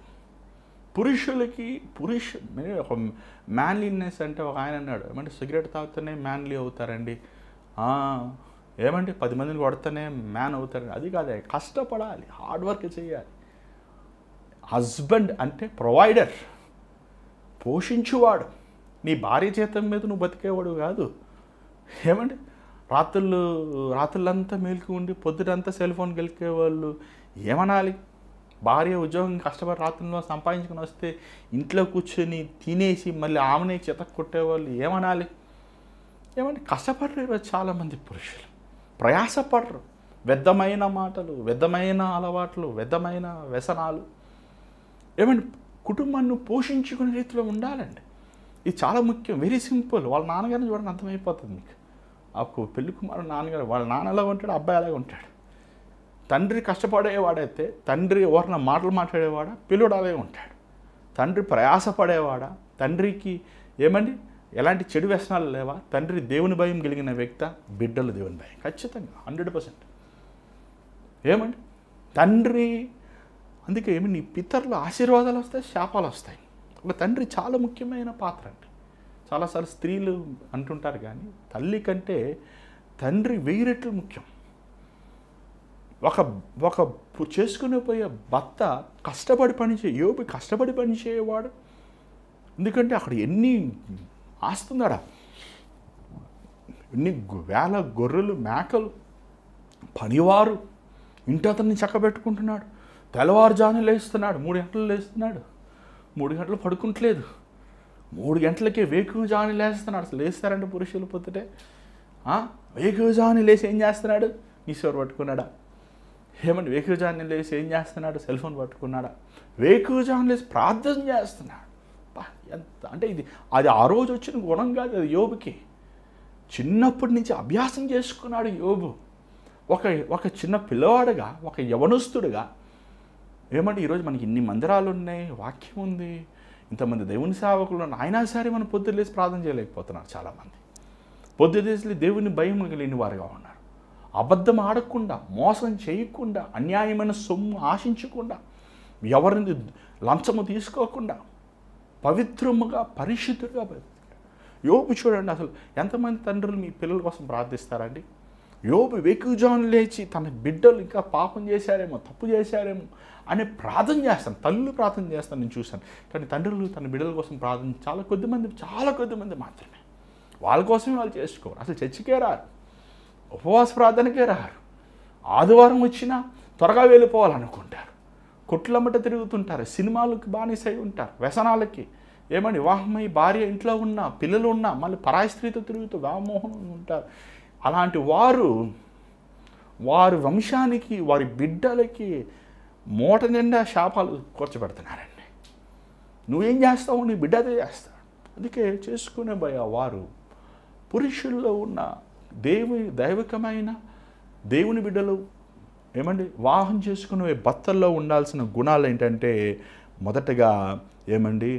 పురుషులకి ఒక మ్యాన్లీనెస్ అంటే ఒక ఆయన అన్నాడు, ఏమంటే సిగరెట్ తాగుతూనే మ్యాన్లీ అవుతారండి, ఏమంటే 10 మందిని కొడితేనే మ్యాన్ అవుతారండి. అది కాదే, కష్టపడాలి, హార్డ్ వర్క్ చేయాలి. హస్బెండ్ అంటే ప్రొవైడర్, పోషించువాడు. నీ భార్య చేతం మీద నువ్వు బతికేవాడు కాదు. ఏమంటే రాత్రులంతా మేలుకు ఉండి పొద్దునంతా సెల్ ఫోన్ గెలికేవాళ్ళు ఏమనాలి? భార్య ఉద్యోగం కష్టపడి రాత్రుల్లో సంపాదించుకుని వస్తే ఇంట్లో కూర్చొని తినేసి మళ్ళీ ఆమెనే చితక్ కొట్టేవాళ్ళు ఏమనాలి? ఏమంటే కష్టపడరు చాలామంది పురుషులు, ప్రయాసపడరు. వ్యర్థమైన మాటలు, వ్యర్థమైన అలవాట్లు, వ్యర్థమైన వ్యసనాలు. ఏమంటే కుటుంబాన్ని పోషించుకునే రీతిలో ఉండాలండి. ఇది చాలా ముఖ్యం. Very simple. వాళ్ళ నాన్నగారిని చూడండి, అర్థమైపోతుంది మీకు. ఆ పెళ్లి కుమారుడు నాన్నగారు, వాళ్ళ నాన్న ఎలా ఉంటాడు, అబ్బాయి అలాగే ఉంటాడు. తండ్రి కష్టపడేవాడైతే తండ్రి ఎవరిన మాటలు మాట్లాడేవాడా, పిల్లుడు అలాగే ఉంటాడు. తండ్రి ప్రయాసపడేవాడా, తండ్రికి ఏమండి ఎలాంటి చెడు వ్యసనాలు లేవా? తండ్రి దేవుని భయం కలిగిన వ్యక్తి, బిడ్డలు దేవుని భయం ఖచ్చితంగా 100%. ఏమండి తండ్రి, అందుకే ఏమి నీ పితరులు ఆశీర్వాదాలు వస్తాయి, శాపాలు వస్తాయి. ఒక తండ్రి చాలా ముఖ్యమైన పాత్ర అండి. చాలాసార్లు స్త్రీలు అంటుంటారు కానీ తల్లి కంటే తండ్రి 1000 రెట్లు ముఖ్యం. ఒక చేసుకుని పోయే భర్త కష్టపడి యోబు కష్టపడి పని చేయవాడు. ఎందుకంటే అక్కడ ఎన్ని ఆస్తుందాడా, ఎన్ని వేల గొర్రెలు, మేకలు, పనివారు, ఇంటి అతన్ని చక్కబెట్టుకుంటున్నాడు. తెల్లవారుజామున లేస్తున్నాడు, 3 గంటలు లేస్తున్నాడు, 3 గంటలు పడుకుంటలేదు, 3 గంటలకే వేకువజామున లేస్తున్నాడు. అసలు లేస్తారంటే పురుషులు పొద్దుటే వేకువజామున లేచి ఏం చేస్తున్నాడు? ఈశ్వరు పట్టుకున్నాడా? ఏమంటే వేకువజామున లేచి ఏం చేస్తున్నాడు? Cell phone పట్టుకున్నాడా? వేకువజామున లేచి ప్రార్థన చేస్తున్నాడు. ఎంత అంటే అది ఆ రోజు వచ్చిన గుణం కాదు, అది యోబుకి చిన్నప్పటి నుంచి అభ్యాసం చేసుకున్నాడు యోబు. ఒక చిన్న పిల్లవాడుగా, ఒక యవనస్తుడుగా ఏమంటే ఈరోజు మనకి ఇన్ని మందిరాలు ఉన్నాయి, వాక్యం ఉంది, ఇంతమంది దేవుని సేవకులు ఉన్నారు, అయినా సరే మనం పొద్దులేసి ప్రార్థన చేయలేకపోతున్నారు. చాలామంది పొద్దులేసి దేవుని భయం కలిగిన వారుగా ఉన్నారు. అబద్ధం ఆడకుండా, మోసం చేయకుండా, అన్యాయమైన సొమ్ము ఆశించకుండా, ఎవరిని లంచము తీసుకోకుండా పవిత్రముగా పరిశుద్ధులుగా యోబు చూడండి. అసలు ఎంతమంది తండ్రులు మీ పిల్లల కోసం ప్రార్థిస్తారండి? యోబు వెకుజాను లేచి తన బిడ్డలు ఇంకా పాపం చేశారేమో, తప్పు చేశారేమో అని ప్రార్థన చేస్తాను. తల్లులు ప్రార్థన చేస్తాను, నేను చూశాను. కానీ తండ్రులు తన బిడ్డల కోసం ప్రార్థన చాలా కొద్దిమంది మాత్రమే. వాళ్ళ కోసమే వాళ్ళు చేసుకోరు. అసలు చర్చికే రారు, ఉపవాస ప్రార్థనకే రారు. ఆదివారం వచ్చినా త్వరగా వెళ్ళిపోవాలనుకుంటారు. కొట్లమ్మట తిరుగుతుంటారు, సినిమాలకు బానిసై ఉంటారు, వ్యసనాలకి. ఏమని వివాహమై భార్య ఇంట్లో ఉన్నా, పిల్లలు ఉన్నా మళ్ళీ పరాయి స్త్రీతో తిరుగుతూ వ్యామోహం ఉంటారు. అలాంటి వారి వంశానికి, వారి బిడ్డలకి మూట నిండా శాపాలు కూర్చోబెడుతున్నారండి. నువ్వేం చేస్తావు, నీ బిడ్డ అదే చేస్తాడు. అందుకే చేసుకునే వారు పురుషుల్లో ఉన్న దైవికమైన దేవుని బిడ్డలు ఏమండి వివాహం చేసుకునే భర్తల్లో ఉండాల్సిన గుణాలు ఏంటంటే, మొదటగా ఏమండి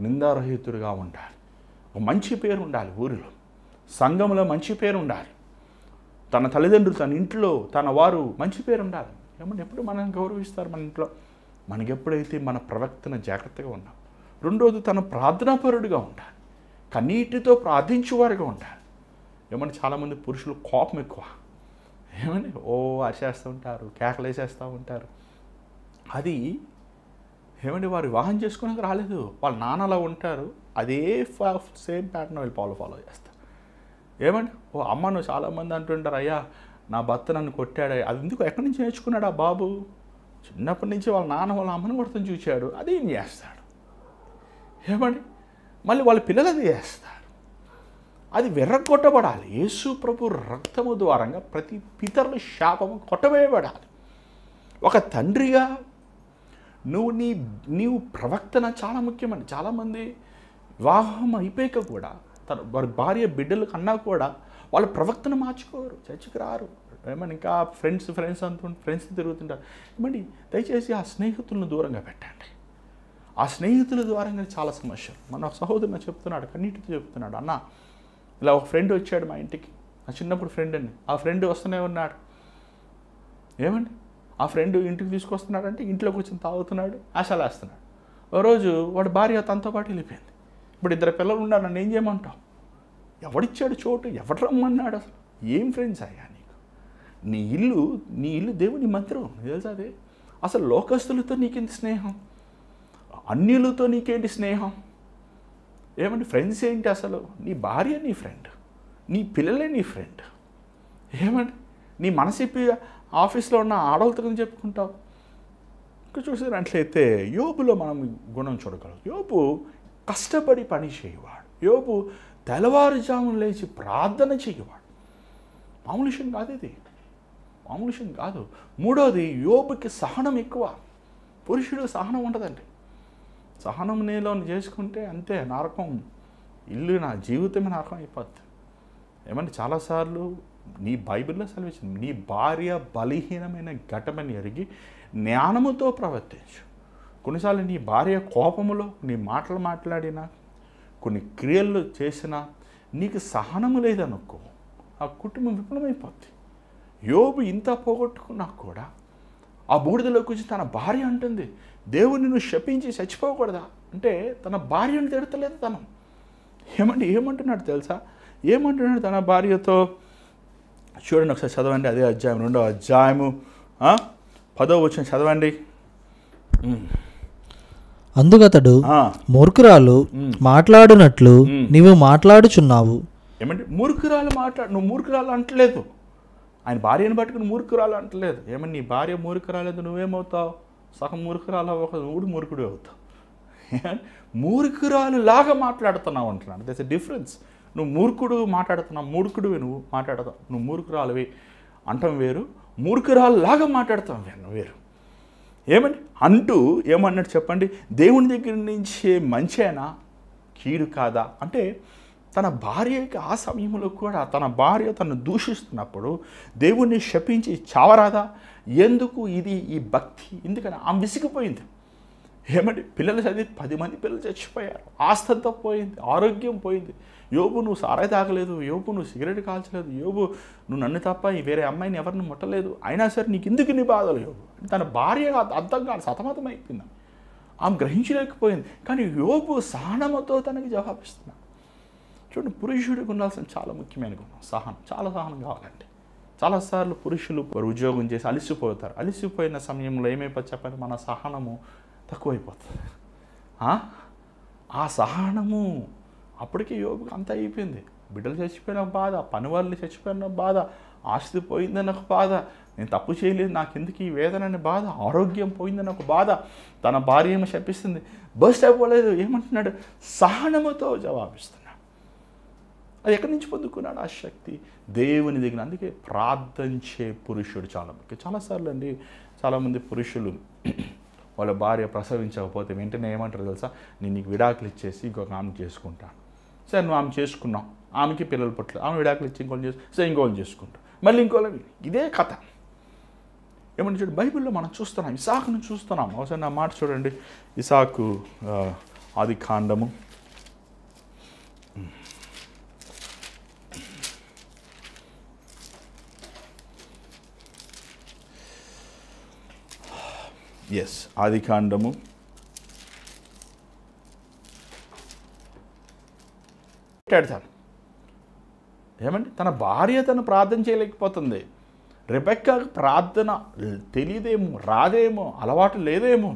నిందారహితుడిగా ఉండాలి. ఒక మంచి పేరు ఉండాలి, ఊరిలో సంఘంలో మంచి పేరు ఉండాలి. తన తల్లిదండ్రులు, తన ఇంట్లో తన వారు మంచి పేరు ఉండాలి. ఏమంటే ఎప్పుడు మనల్ని గౌరవిస్తారు మన ఇంట్లో, మనకి ఎప్పుడైతే మన ప్రవర్తన జాగ్రత్తగా ఉన్నాం. రెండోది తన ప్రార్థనాపరుడిగా ఉండాలి, కన్నీటితో ప్రార్థించేవారుగా ఉండాలి. ఏమంటే చాలామంది పురుషులు కోపం ఎక్కువ, ఏమని అరిచేస్తూ ఉంటారు, కేకలు వేసేస్తూ ఉంటారు. అది ఏమంటే వారు వివాహం చేసుకునేది రాలేదు, వాళ్ళ నాన్నలా ఉంటారు, అదే సేమ్ ప్యాటర్న్ వీళ్ళు ఫాలో చేస్తారు. ఏమండి అమ్మను చాలామంది అంటుంటారు, అయ్యా నా భర్త నన్ను కొట్టాడు. అది ఎందుకు, ఎక్కడి నుంచి నేర్చుకున్నాడు ఆ బాబు? చిన్నప్పటి నుంచి వాళ్ళ నాన్న వాళ్ళ అమ్మను కొడుతూ చూశాడు, అదేం చేస్తాడు. ఏమండి మళ్ళీ వాళ్ళ పిల్లలు అది చేస్తారు. అది వెర్రగొట్టబడాలి. యేసు ప్రభు రక్తము ద్వారంగా ప్రతి పితరుల శాపము కొట్టవేయబడాలి. ఒక తండ్రిగా నీవు ప్రవర్తన చాలా ముఖ్యమండి. చాలామంది వివాహం అయిపోయాక కూడా వారి భార్య బిడ్డలు కన్నా కూడా వాళ్ళ ప్రవర్తన మార్చుకోరు, చర్చికి రారు. ఏమన్నా ఇంకా ఫ్రెండ్స్ తిరుగుతుంటారు. ఏమండి దయచేసి ఆ స్నేహితులను దూరంగా పెట్టండి. ఆ స్నేహితుల ద్వారంగా చాలా సమస్యలు. మన సహోదరుని చెప్తున్నాడు, కన్నీటితో చెప్తున్నాడు, అన్న ఇలా ఒక ఫ్రెండ్ వచ్చాడు మా ఇంటికి, నా చిన్నప్పుడు ఫ్రెండ్ అండి. ఆ ఫ్రెండ్ వస్తూనే ఉన్నాడు. ఏమండి ఆ ఫ్రెండ్ ఇంటికి తీసుకొస్తున్నాడంటే ఇంట్లో కూర్చొని తాగుతున్నాడు, ఆశలేస్తున్నాడు. ఓ రోజు వాడి భార్య తనతో పాటు వెళ్ళిపోయింది. ఇప్పుడు 2 పిల్లలు ఉన్నారు, నన్ను ఏం చేయమంటావు? ఎవడిచ్చాడు చోటు, ఎవడు రమ్మన్నాడు? అసలు ఏం ఫ్రెండ్స్ అయ్యా నీకు? నీ ఇల్లు దేవుని మందిరం, తెలుసా అదే? అసలు లోకస్తులతో నీకేంటి స్నేహం? అన్యులతో నీకేంటి స్నేహం? ఏమంటే ఫ్రెండ్స్ ఏంటి అసలు? నీ భార్య నీ ఫ్రెండ్, నీ పిల్లలే నీ ఫ్రెండ్. ఏమండి నీ మనసిప్పి ఆఫీస్లో ఉన్న ఆడవాళ్ళతో చెప్పుకుంటావు. ఇంకా చూసినట్లయితే యోబులో మనం గుణం చూడగలం. యోబు కష్టపడి పని చేయవాడు. యోబు తెల్లవారుజామున లేచి ప్రార్థన చేయవాడు. మామూలు విషయం కాదు ఇది, మామూలు విషయం కాదు. మూడోది, యోబుకి సహనం ఎక్కువ. పురుషుడు సహనం ఉండదండి. సహనం నీలో చేసుకుంటే అంతే నరకం, నా జీవితమే నరకం అయిపోద్ది. ఏమంటే చాలాసార్లు నీ బైబిల్లో సెలవిచ్చింది, నీ భార్య బలహీనమైన ఘటమని ఎరిగి జ్ఞానముతో ప్రవర్తించు. కొన్నిసార్లు నీ భార్య కోపములో నీ మాటలు మాట్లాడినా, కొన్ని క్రియలు చేసినా నీకు సహనము లేదనుకో, ఆ కుటుంబం విఫలమైపోద్ది. యోబు ఇంత పోగొట్టుకున్నా కూడా ఆ బూడిదలోకి వచ్చి తన భార్య అంటుంది, దేవుని నువ్వు శపించి చచ్చిపోకూడదా అంటే తన భార్యను తిడతలేదు తను. ఏమంటున్నాడు తెలుసా? ఏమంటున్నాడు తన భార్యతో? చూడండి ఒకసారి చదవండి, అదే అధ్యాయం 2వ అధ్యాయము 10వ వచనం చదవండి. అందుకతడు, మూర్ఖురాలు మాట్లాడునట్లు నీవు మాట్లాడుచున్నావు. ఏమంటే మూర్ఖురాలు నువ్వు మూర్ఖురాలు అంటలేదు. ఆయన భార్యను పట్టుకుని మూర్ఖురాలు అంటలేదు. ఏమని నీ భార్య మూర్ఖురాలేదు, నువ్వేమవుతావు? సగం మూర్ఖురాలు అవ్వక నువ్వు మూర్ఖుడు అవుతావు. మూర్ఖురాలు లాగా మాట్లాడుతున్నావు అంటున్నాడు. That's a difference. నువ్వు మూర్ఖుడు మాట్లాడుతున్నావు, మూర్ఖుడివి నువ్వు మాట్లాడతావు. నువ్వు మూర్ఖురాలువి అంటాం వేరు, మూర్ఖురాలు లాగా మాట్లాడతాం వేరు. ఏమని అంటూ ఏమన్నాడు చెప్పండి? దేవుని దగ్గర నుంచి మంచేనా, కీడు కాదా అంటే తన భార్యకి ఆ సమయంలో కూడా తన భార్య తను దూషిస్తున్నప్పుడు దేవుణ్ణి శపించి చావరాదా? ఎందుకు ఈ భక్తి? ఎందుకని ఆమె విసిగిపోయింది. ఏమంటే పిల్లలు చదివి 10 మంది పిల్లలు చచ్చిపోయారు, ఆస్తంతా పోయింది, ఆరోగ్యం పోయింది. యోబు నువ్వు సారాయి తాగలేదు, యోబు నువ్వు సిగరెట్ కాల్చలేదు, యోబు నువ్వు నన్ను తప్ప వేరే అమ్మాయిని ఎవరిని ముట్టలేదు, అయినా సరే నీకు ఎందుకు నీ బాధలు? యోబు తన భార్య అర్థం కాదు, సతమతం అయిపోయింది, ఆమె గ్రహించలేకపోయింది. కానీ యోబు సహనముతో తనకి జవాబిస్తున్నాడు. చూడండి, పురుషుడికి ఉండాల్సిన చాలా ముఖ్యమైన గుణం సహనం. చాలా సహనం కావాలండి. చాలాసార్లు పురుషులు ఉద్యోగం చేసి అలసిపోతారు. అలసిపోయిన సమయంలో ఏమైపోతే చెప్పండి, మన సహనము తక్కువైపోతుంది. ఆ సహనము అప్పటికే యోబుకి అంతా అయిపోయింది. బిడ్డలు చచ్చిపోయిన బాధ, పని వాళ్ళు చచ్చిపోయిన బాధ, ఆస్తి పోయిందని ఒక బాధ, నేను తప్పు చేయలేదు నాకెందుకు ఈ వేదన అనే బాధ, ఆరోగ్యం పోయిందని ఒక బాధ, తన భార్య ఏమో శపిస్తుంది, బస్ట్ అయిపోలేదు. ఏమంటున్నాడు? సహనముతో జవాబిస్తున్నాడు. అది ఎక్కడి నుంచి పొందుకున్నాడు ఆ శక్తి? దేవుని దగ్గర. అందుకే ప్రార్థించే పురుషుడు చాలా ముఖ్యం. చాలాసార్లు అండి చాలామంది పురుషులు వాళ్ళ భార్య ప్రసవించకపోతే వెంటనే ఏమంటారు తెలుసా? నేను నీకు విడాకులు ఇచ్చేసి ఇంకొక ఆమె చేసుకుంటాను. సరే నువ్వు ఆమె చేసుకున్నావు, ఆమెకి పిల్లలు పుట్టలేదు, ఆమె విడాకులు ఇచ్చి ఇంకోళ్ళు సరే ఇంకోళ్ళు చేసుకుంటాం, మళ్ళీ ఇంకోళ్ళు. ఇదే కథ. ఏమంటే చూడండి, బైబిల్లో మనం చూస్తున్నాం, ఇసాకును చూస్తున్నాం. ఒకసారి నా మాట చూడండి, ఇసాకు ఆది కాండము 10 ఆది కాండము 10. ఏమండి, తన భార్య తను ప్రార్థన చేయలేకపోతుంది. రెబెక్కాకు ప్రార్థన తెలియదేమో, రాదేమో, అలవాటు లేదేమో,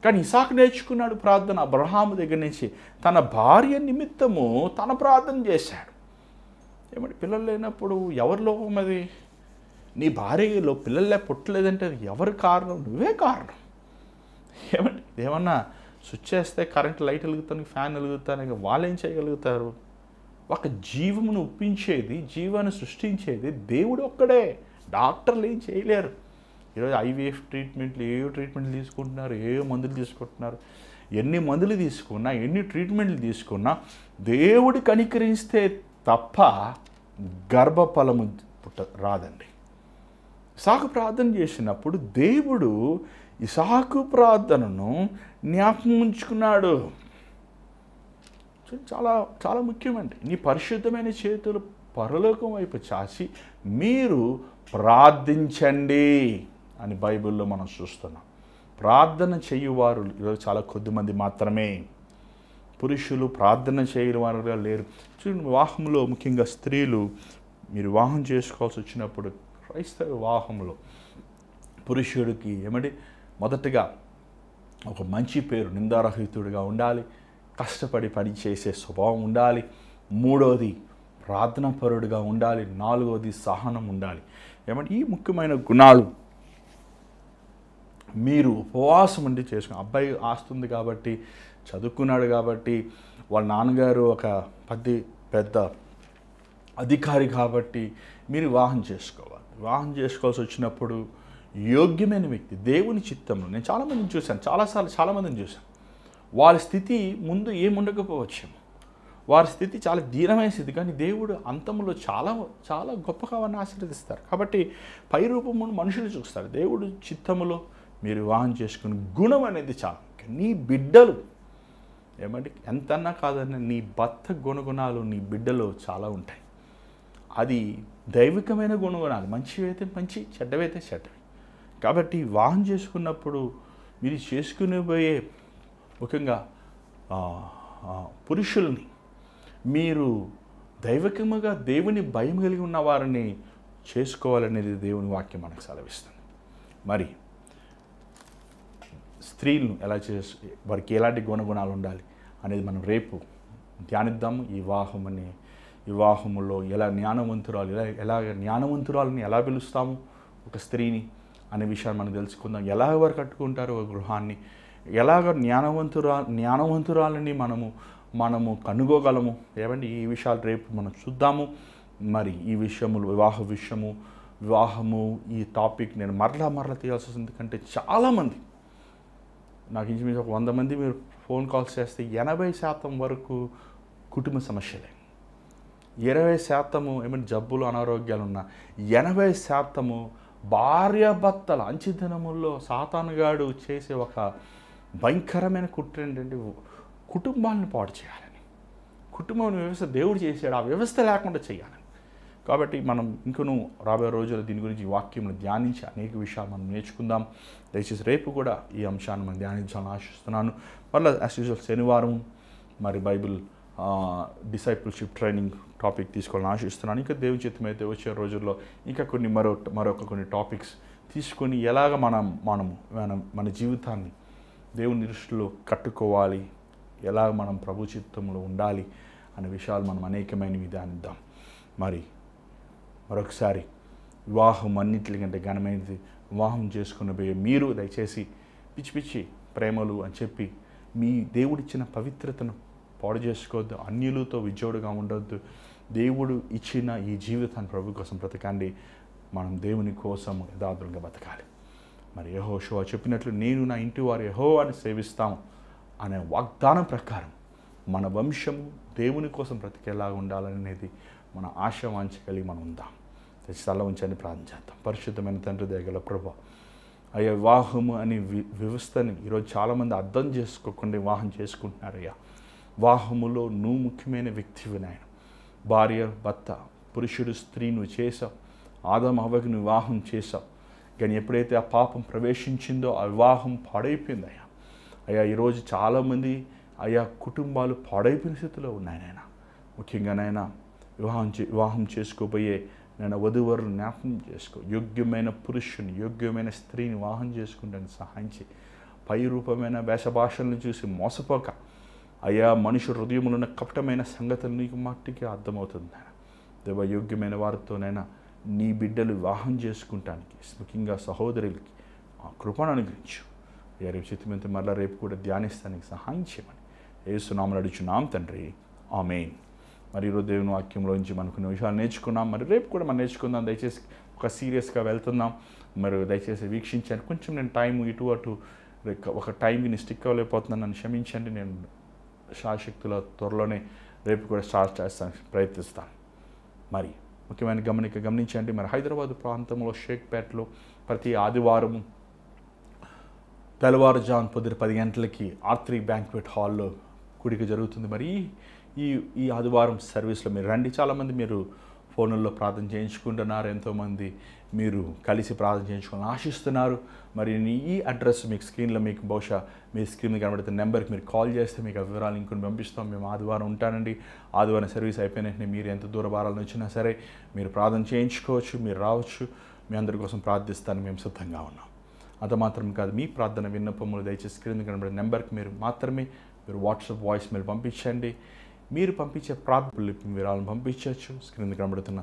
కానీ ఇసాకు నేర్చుకున్నాడు ప్రార్థన అబ్రహాము దగ్గర నుంచి. తన భార్య నిమిత్తము తన ప్రార్థన చేశాడు. ఏమంటే పిల్లలు లేనప్పుడు ఎవరి లోపం అది? నీ భార్యలో పిల్లలే పుట్టలేదంటే అది ఎవరి కారణం? నువ్వే కారణం. ఏమంటే ఏమన్నా స్విచ్ చేస్తే కరెంట్ లైట్ వెలుగుతాను, ఫ్యాన్ వెలుగుతాను, వాళ్ళు ఏం చేయగలుగుతారు? ఒక జీవమును ఒప్పించేది, జీవాన్ని సృష్టించేది దేవుడు ఒక్కడే. డాక్టర్లు ఏం చేయలేరు. ఈరోజు ఐవీఎఫ్ ట్రీట్మెంట్లు, ఏవో ట్రీట్మెంట్లు తీసుకుంటున్నారు, ఏవో మందులు తీసుకుంటున్నారు. ఎన్ని మందులు తీసుకున్నా, ఎన్ని ట్రీట్మెంట్లు తీసుకున్నా దేవుడు కనికరిస్తే తప్ప గర్భఫలము రాదండి. ఇసాకు ప్రార్థన చేసినప్పుడు దేవుడు ఇసాకు ప్రార్థనను జ్ఞాపకం ఉంచుకున్నాడు. చాలా చాలా ముఖ్యమండి. నీ పరిశుద్ధమైన చేతులు పరలోకం వైపు చాచి మీరు ప్రార్థించండి అని బైబిల్లో మనం చూస్తున్నాం. ప్రార్థన చేయువారు ఈరోజు చాలా కొద్దిమంది మాత్రమే. పురుషులు ప్రార్థన చేయని వారుగా లేరు. చూడండి, వివాహంలో ముఖ్యంగా స్త్రీలు మీరు వివాహం చేసుకోవాల్సి వచ్చినప్పుడు క్రైస్తవ వివాహంలో పురుషుడికి ఏమంటే మొదటగా ఒక మంచి పేరు, నిందారహితుడిగా ఉండాలి, కష్టపడి పని చేసే స్వభావం ఉండాలి, మూడవది ప్రార్థనాపరుడిగా ఉండాలి, నాలుగవది సహనం ఉండాలి. ఏమంటే ఈ ముఖ్యమైన గుణాలు మీరు ఉపవాసం ఉండి చేసుకుని, అబ్బాయి ఆస్తుంది కాబట్టి, చదువుకున్నాడు కాబట్టి, వాళ్ళ నాన్నగారు ఒక పెద్ద అధికారి కాబట్టి మీరు వివాహం చేసుకోవాలి. వివాహం చేసుకోవాల్సి వచ్చినప్పుడు యోగ్యమైన వ్యక్తి, దేవుని చిత్తంలో. నేను చాలామందిని చూశాను, చాలామందిని చూశాను. వాళ్ళ స్థితి ముందు ఏముండకపోవచ్చేమో, వారి స్థితి చాలా దీనమైన స్థితి, కానీ దేవుడు అంతంలో చాలా చాలా గొప్పగా వారిని ఆశీర్వదిస్తారు. కాబట్టి పై రూపమును మనుషులు చూస్తారు. దేవుడు చిత్తములో మీరు వివాహం చేసుకుని గుణం అనేది చాలా ముఖ్యం. నీ బిడ్డలు ఏమంటే ఎంతన్నా కాదన్నా నీ భర్త గుణగుణాలు నీ బిడ్డలో చాలా ఉంటాయి. అది దైవికమైన గుణగుణాలు, మంచివైతే మంచి, చెడ్డవైతే చెడ్డవి. కాబట్టి వివాహం చేసుకున్నప్పుడు మీరు చేసుకునిపోయే ముఖ్యంగా పురుషుల్ని మీరు దైవికముగా దేవుని భయం కలిగి ఉన్న వారిని చేసుకోవాలనేది దేవుని వాక్యం మనకు సెలవిస్తుంది. మరి స్త్రీలను ఎలా వారికి ఎలాంటి గుణగుణాలు ఉండాలి అనేది మనం రేపు ధ్యానిద్దాము. ఈ వివాహములో ఎలా జ్ఞానవంతురాలని ఎలా పిలుస్తాము ఒక స్త్రీని అనే విషయాన్ని మనం తెలుసుకుందాం. ఎలాగ వారు కట్టుకుంటారు ఒక గృహాన్ని, ఎలాగ జ్ఞానవంతురాలని మనము కనుగోగలము. ఏమండి ఈ విషయాలు రేపు మనం చూద్దాము. మరి ఈ విషయములు వివాహము ఈ టాపిక్ నేను మరలా తీయాల్సి వస్తుంది. ఎందుకంటే చాలామంది నాకు ఇంచుమించు ఒక 100 మంది మీరు ఫోన్ కాల్స్ చేస్తే 80% వరకు కుటుంబ సమస్యలే. 20% ఏమైనా జబ్బులు అనారోగ్యాలు ఉన్నా 80% భార్యాభర్తల అంచెదినముల్లో సాతానుగాడు చేసే ఒక భయంకరమైన కుట్ర ఏంటంటే కుటుంబాలను పాడు చేయాలని. కుటుంబం వ్యవస్థ దేవుడు చేశాడు, ఆ వ్యవస్థ లేకుండా చేయాలని. కాబట్టి మనం ఇంకనూ రాబోయే రోజుల్లో దీని గురించి వాక్యంను ధ్యానించి అనేక విషయాలు మనం నేర్చుకుందాం. దయచేసి రేపు కూడా ఈ అంశాన్ని మనం ధ్యానించాలని ఆశిస్తున్నాను. మళ్ళీ యాజ్ యూజువల్ శనివారం మరి బైబిల్ డిసైపుల్షిప్ ట్రైనింగ్ టాపిక్ తీసుకోవాలని ఆశిస్తున్నాను. ఇంకా దేవుని చిత్తం అయితే వచ్చే రోజుల్లో ఇంకా మరొక కొన్ని టాపిక్స్ తీసుకొని ఎలాగ మన జీవితాన్ని దేవుని దృష్టిలో కట్టుకోవాలి, ఎలా మనం ప్రభు చిత్తంలో ఉండాలి అనే విషయాలు మనం అనేకమైనవి ధ్యానిద్దాం. మరొకసారి వివాహం అన్నింటికంటే ఘనమైనది. వివాహం చేసుకుని పోయే మీరు దయచేసి పిచ్చి పిచ్చి ప్రేమలు అని చెప్పి మీ దేవుడిచ్చిన పవిత్రతను పాడు చేసుకోవద్దు. అన్యులతో విజోడుగా ఉండొద్దు. దేవుడు ఇచ్చిన ఈ జీవితాన్ని ప్రభు కోసం బ్రతకండి. మనం దేవుని కోసం యథార్థంగా బతకాలి. మరి యెహోషువ చెప్పినట్లు నేను నా ఇంటి వారు యెహోవాని సేవిస్తాం అనే వాగ్దానం ప్రకారం మన వంశం దేవుని కోసం బ్రతికేలాగా ఉండాలనేది మన ఆశావాంఛ కలిగి మనం ఉందాం. తల ఉంచని ప్రార్థన చేద్దాం. పరిశుద్ధమైన తండ్రి దయగల ప్రభువా, అయ్యా వివాహము అనే వ్యవస్థని ఈరోజు చాలామంది అర్థం చేసుకోకుండా వివాహం చేసుకుంటున్నారయ్యా. వివాహములో నువ్వు ముఖ్యమైన వ్యక్తివి నాయన. భార్య భర్త, పురుషుడు స్త్రీ నువ్వు చేసావు. ఆదాము హవ్వకు నువ్వు వివాహం చేసావు. కానీ ఎప్పుడైతే ఆ పాపం ప్రవేశించిందో ఆ వివాహం పాడైపోయింది అయ్యా. అయ్యా ఈరోజు చాలామంది అయ్యా కుటుంబాలు పాడైపోయిన స్థితిలో ఉన్నాయి నాయన. ముఖ్యంగా నాయన వివాహం చేసుకోబోయే నేను వధువరులు జ్ఞాపకం చేసుకో. యోగ్యమైన పురుషుని, యోగ్యమైన స్త్రీని వివాహం చేసుకుంటానికి సహాయం చేయి. పై రూపమైన వేషభాషలను చూసి మోసపోక అయ్యా మనుషు హృదయంలో ఉన్న కపటమైన సంగతులు నీకు మట్టికి అర్థమవుతుంది నాయన. దేవ యోగ్యమైన వారితోనైనా నీ బిడ్డలు వివాహం చేసుకుంటానికి ముఖ్యంగా సహోదరులకి ఆ కృపను అనుగ్రహించు. అయ్యా రేపు చిత్తమైతే మళ్ళీ రేపు కూడా ధ్యానిస్తానికి సహాయం చేయమని యేసునామములో అడుగుచున్నాం తండ్రి, ఆమేన్. మరి ఈరోజు దేవుని వాక్యంలోంచి మనకు కొన్ని విషయాలు నేర్చుకున్నాం. మరి రేపు కూడా మనం నేర్చుకుందాం. దయచేసి ఒక సీరియస్గా వెళ్తున్నాం. మరి దయచేసి వీక్షించాను. కొంచెం నేను టైం ఇటు అటు ఒక టైంకి నేను స్టిక్ అవ్వలేకపోతున్నాను, నన్ను క్షమించండి. నేను శాశక్తుల త్వరలోనే రేపు కూడా స్టార్ట్ చేస్తాను, ప్రయత్నిస్తాను. మరి ముఖ్యమైన గమనించండి. మరి హైదరాబాద్ ప్రాంతంలో షేక్పేటలో ప్రతి ఆదివారం తెల్లవారుజాము పొద్దున 10 గంటలకి R3 బ్యాంక్వెట్ హాల్లో కూడిక జరుగుతుంది. మరి ఈ ఆదివారం సర్వీస్లో మీరు రండి. చాలామంది మీరు ఫోన్లలో ప్రార్థన చేయించుకుంటున్నారు. ఎంతోమంది మీరు కలిసి ప్రార్థన చేయించుకోవాలని ఆశిస్తున్నారు. మరి ఈ అడ్రస్ మీకు స్క్రీన్లో మీకు బహుశా మీ స్క్రీన్ మీద కనబడుతున్న నెంబర్కి మీరు కాల్ చేస్తే మీకు ఆ వివరాలు ఇంకొని పంపిస్తాం. మేము ఆదివారం ఉంటానండి. ఆదివారం సర్వీస్ అయిపోయిన వెంటనే మీరు ఎంత దూర భారాలను వచ్చినా సరే మీరు ప్రార్థన చేయించుకోవచ్చు, మీరు రావచ్చు. మీ అందరి కోసం ప్రార్థిస్తానికి మేము సిద్ధంగా ఉన్నాం. అంత మాత్రం కాదు, మీ ప్రార్థన విన్నపములు దయచేసి స్క్రీన్ మీద కనబడే నెంబర్కి మీరు వాట్సాప్ వాయిస్ మెయిల్ పంపించండి. మీరు పంపించే ప్రార్థనలు వివరాలను పంపించవచ్చు. స్క్రీన్ మీద కనబడుతున్న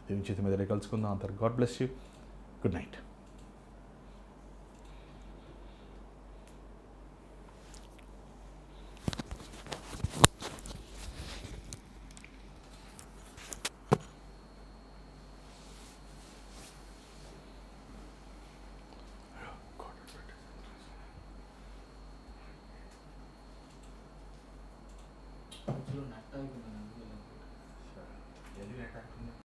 దేవుని చేతి మీద కలుసుకుందాం. అంతా God bless you. Good night.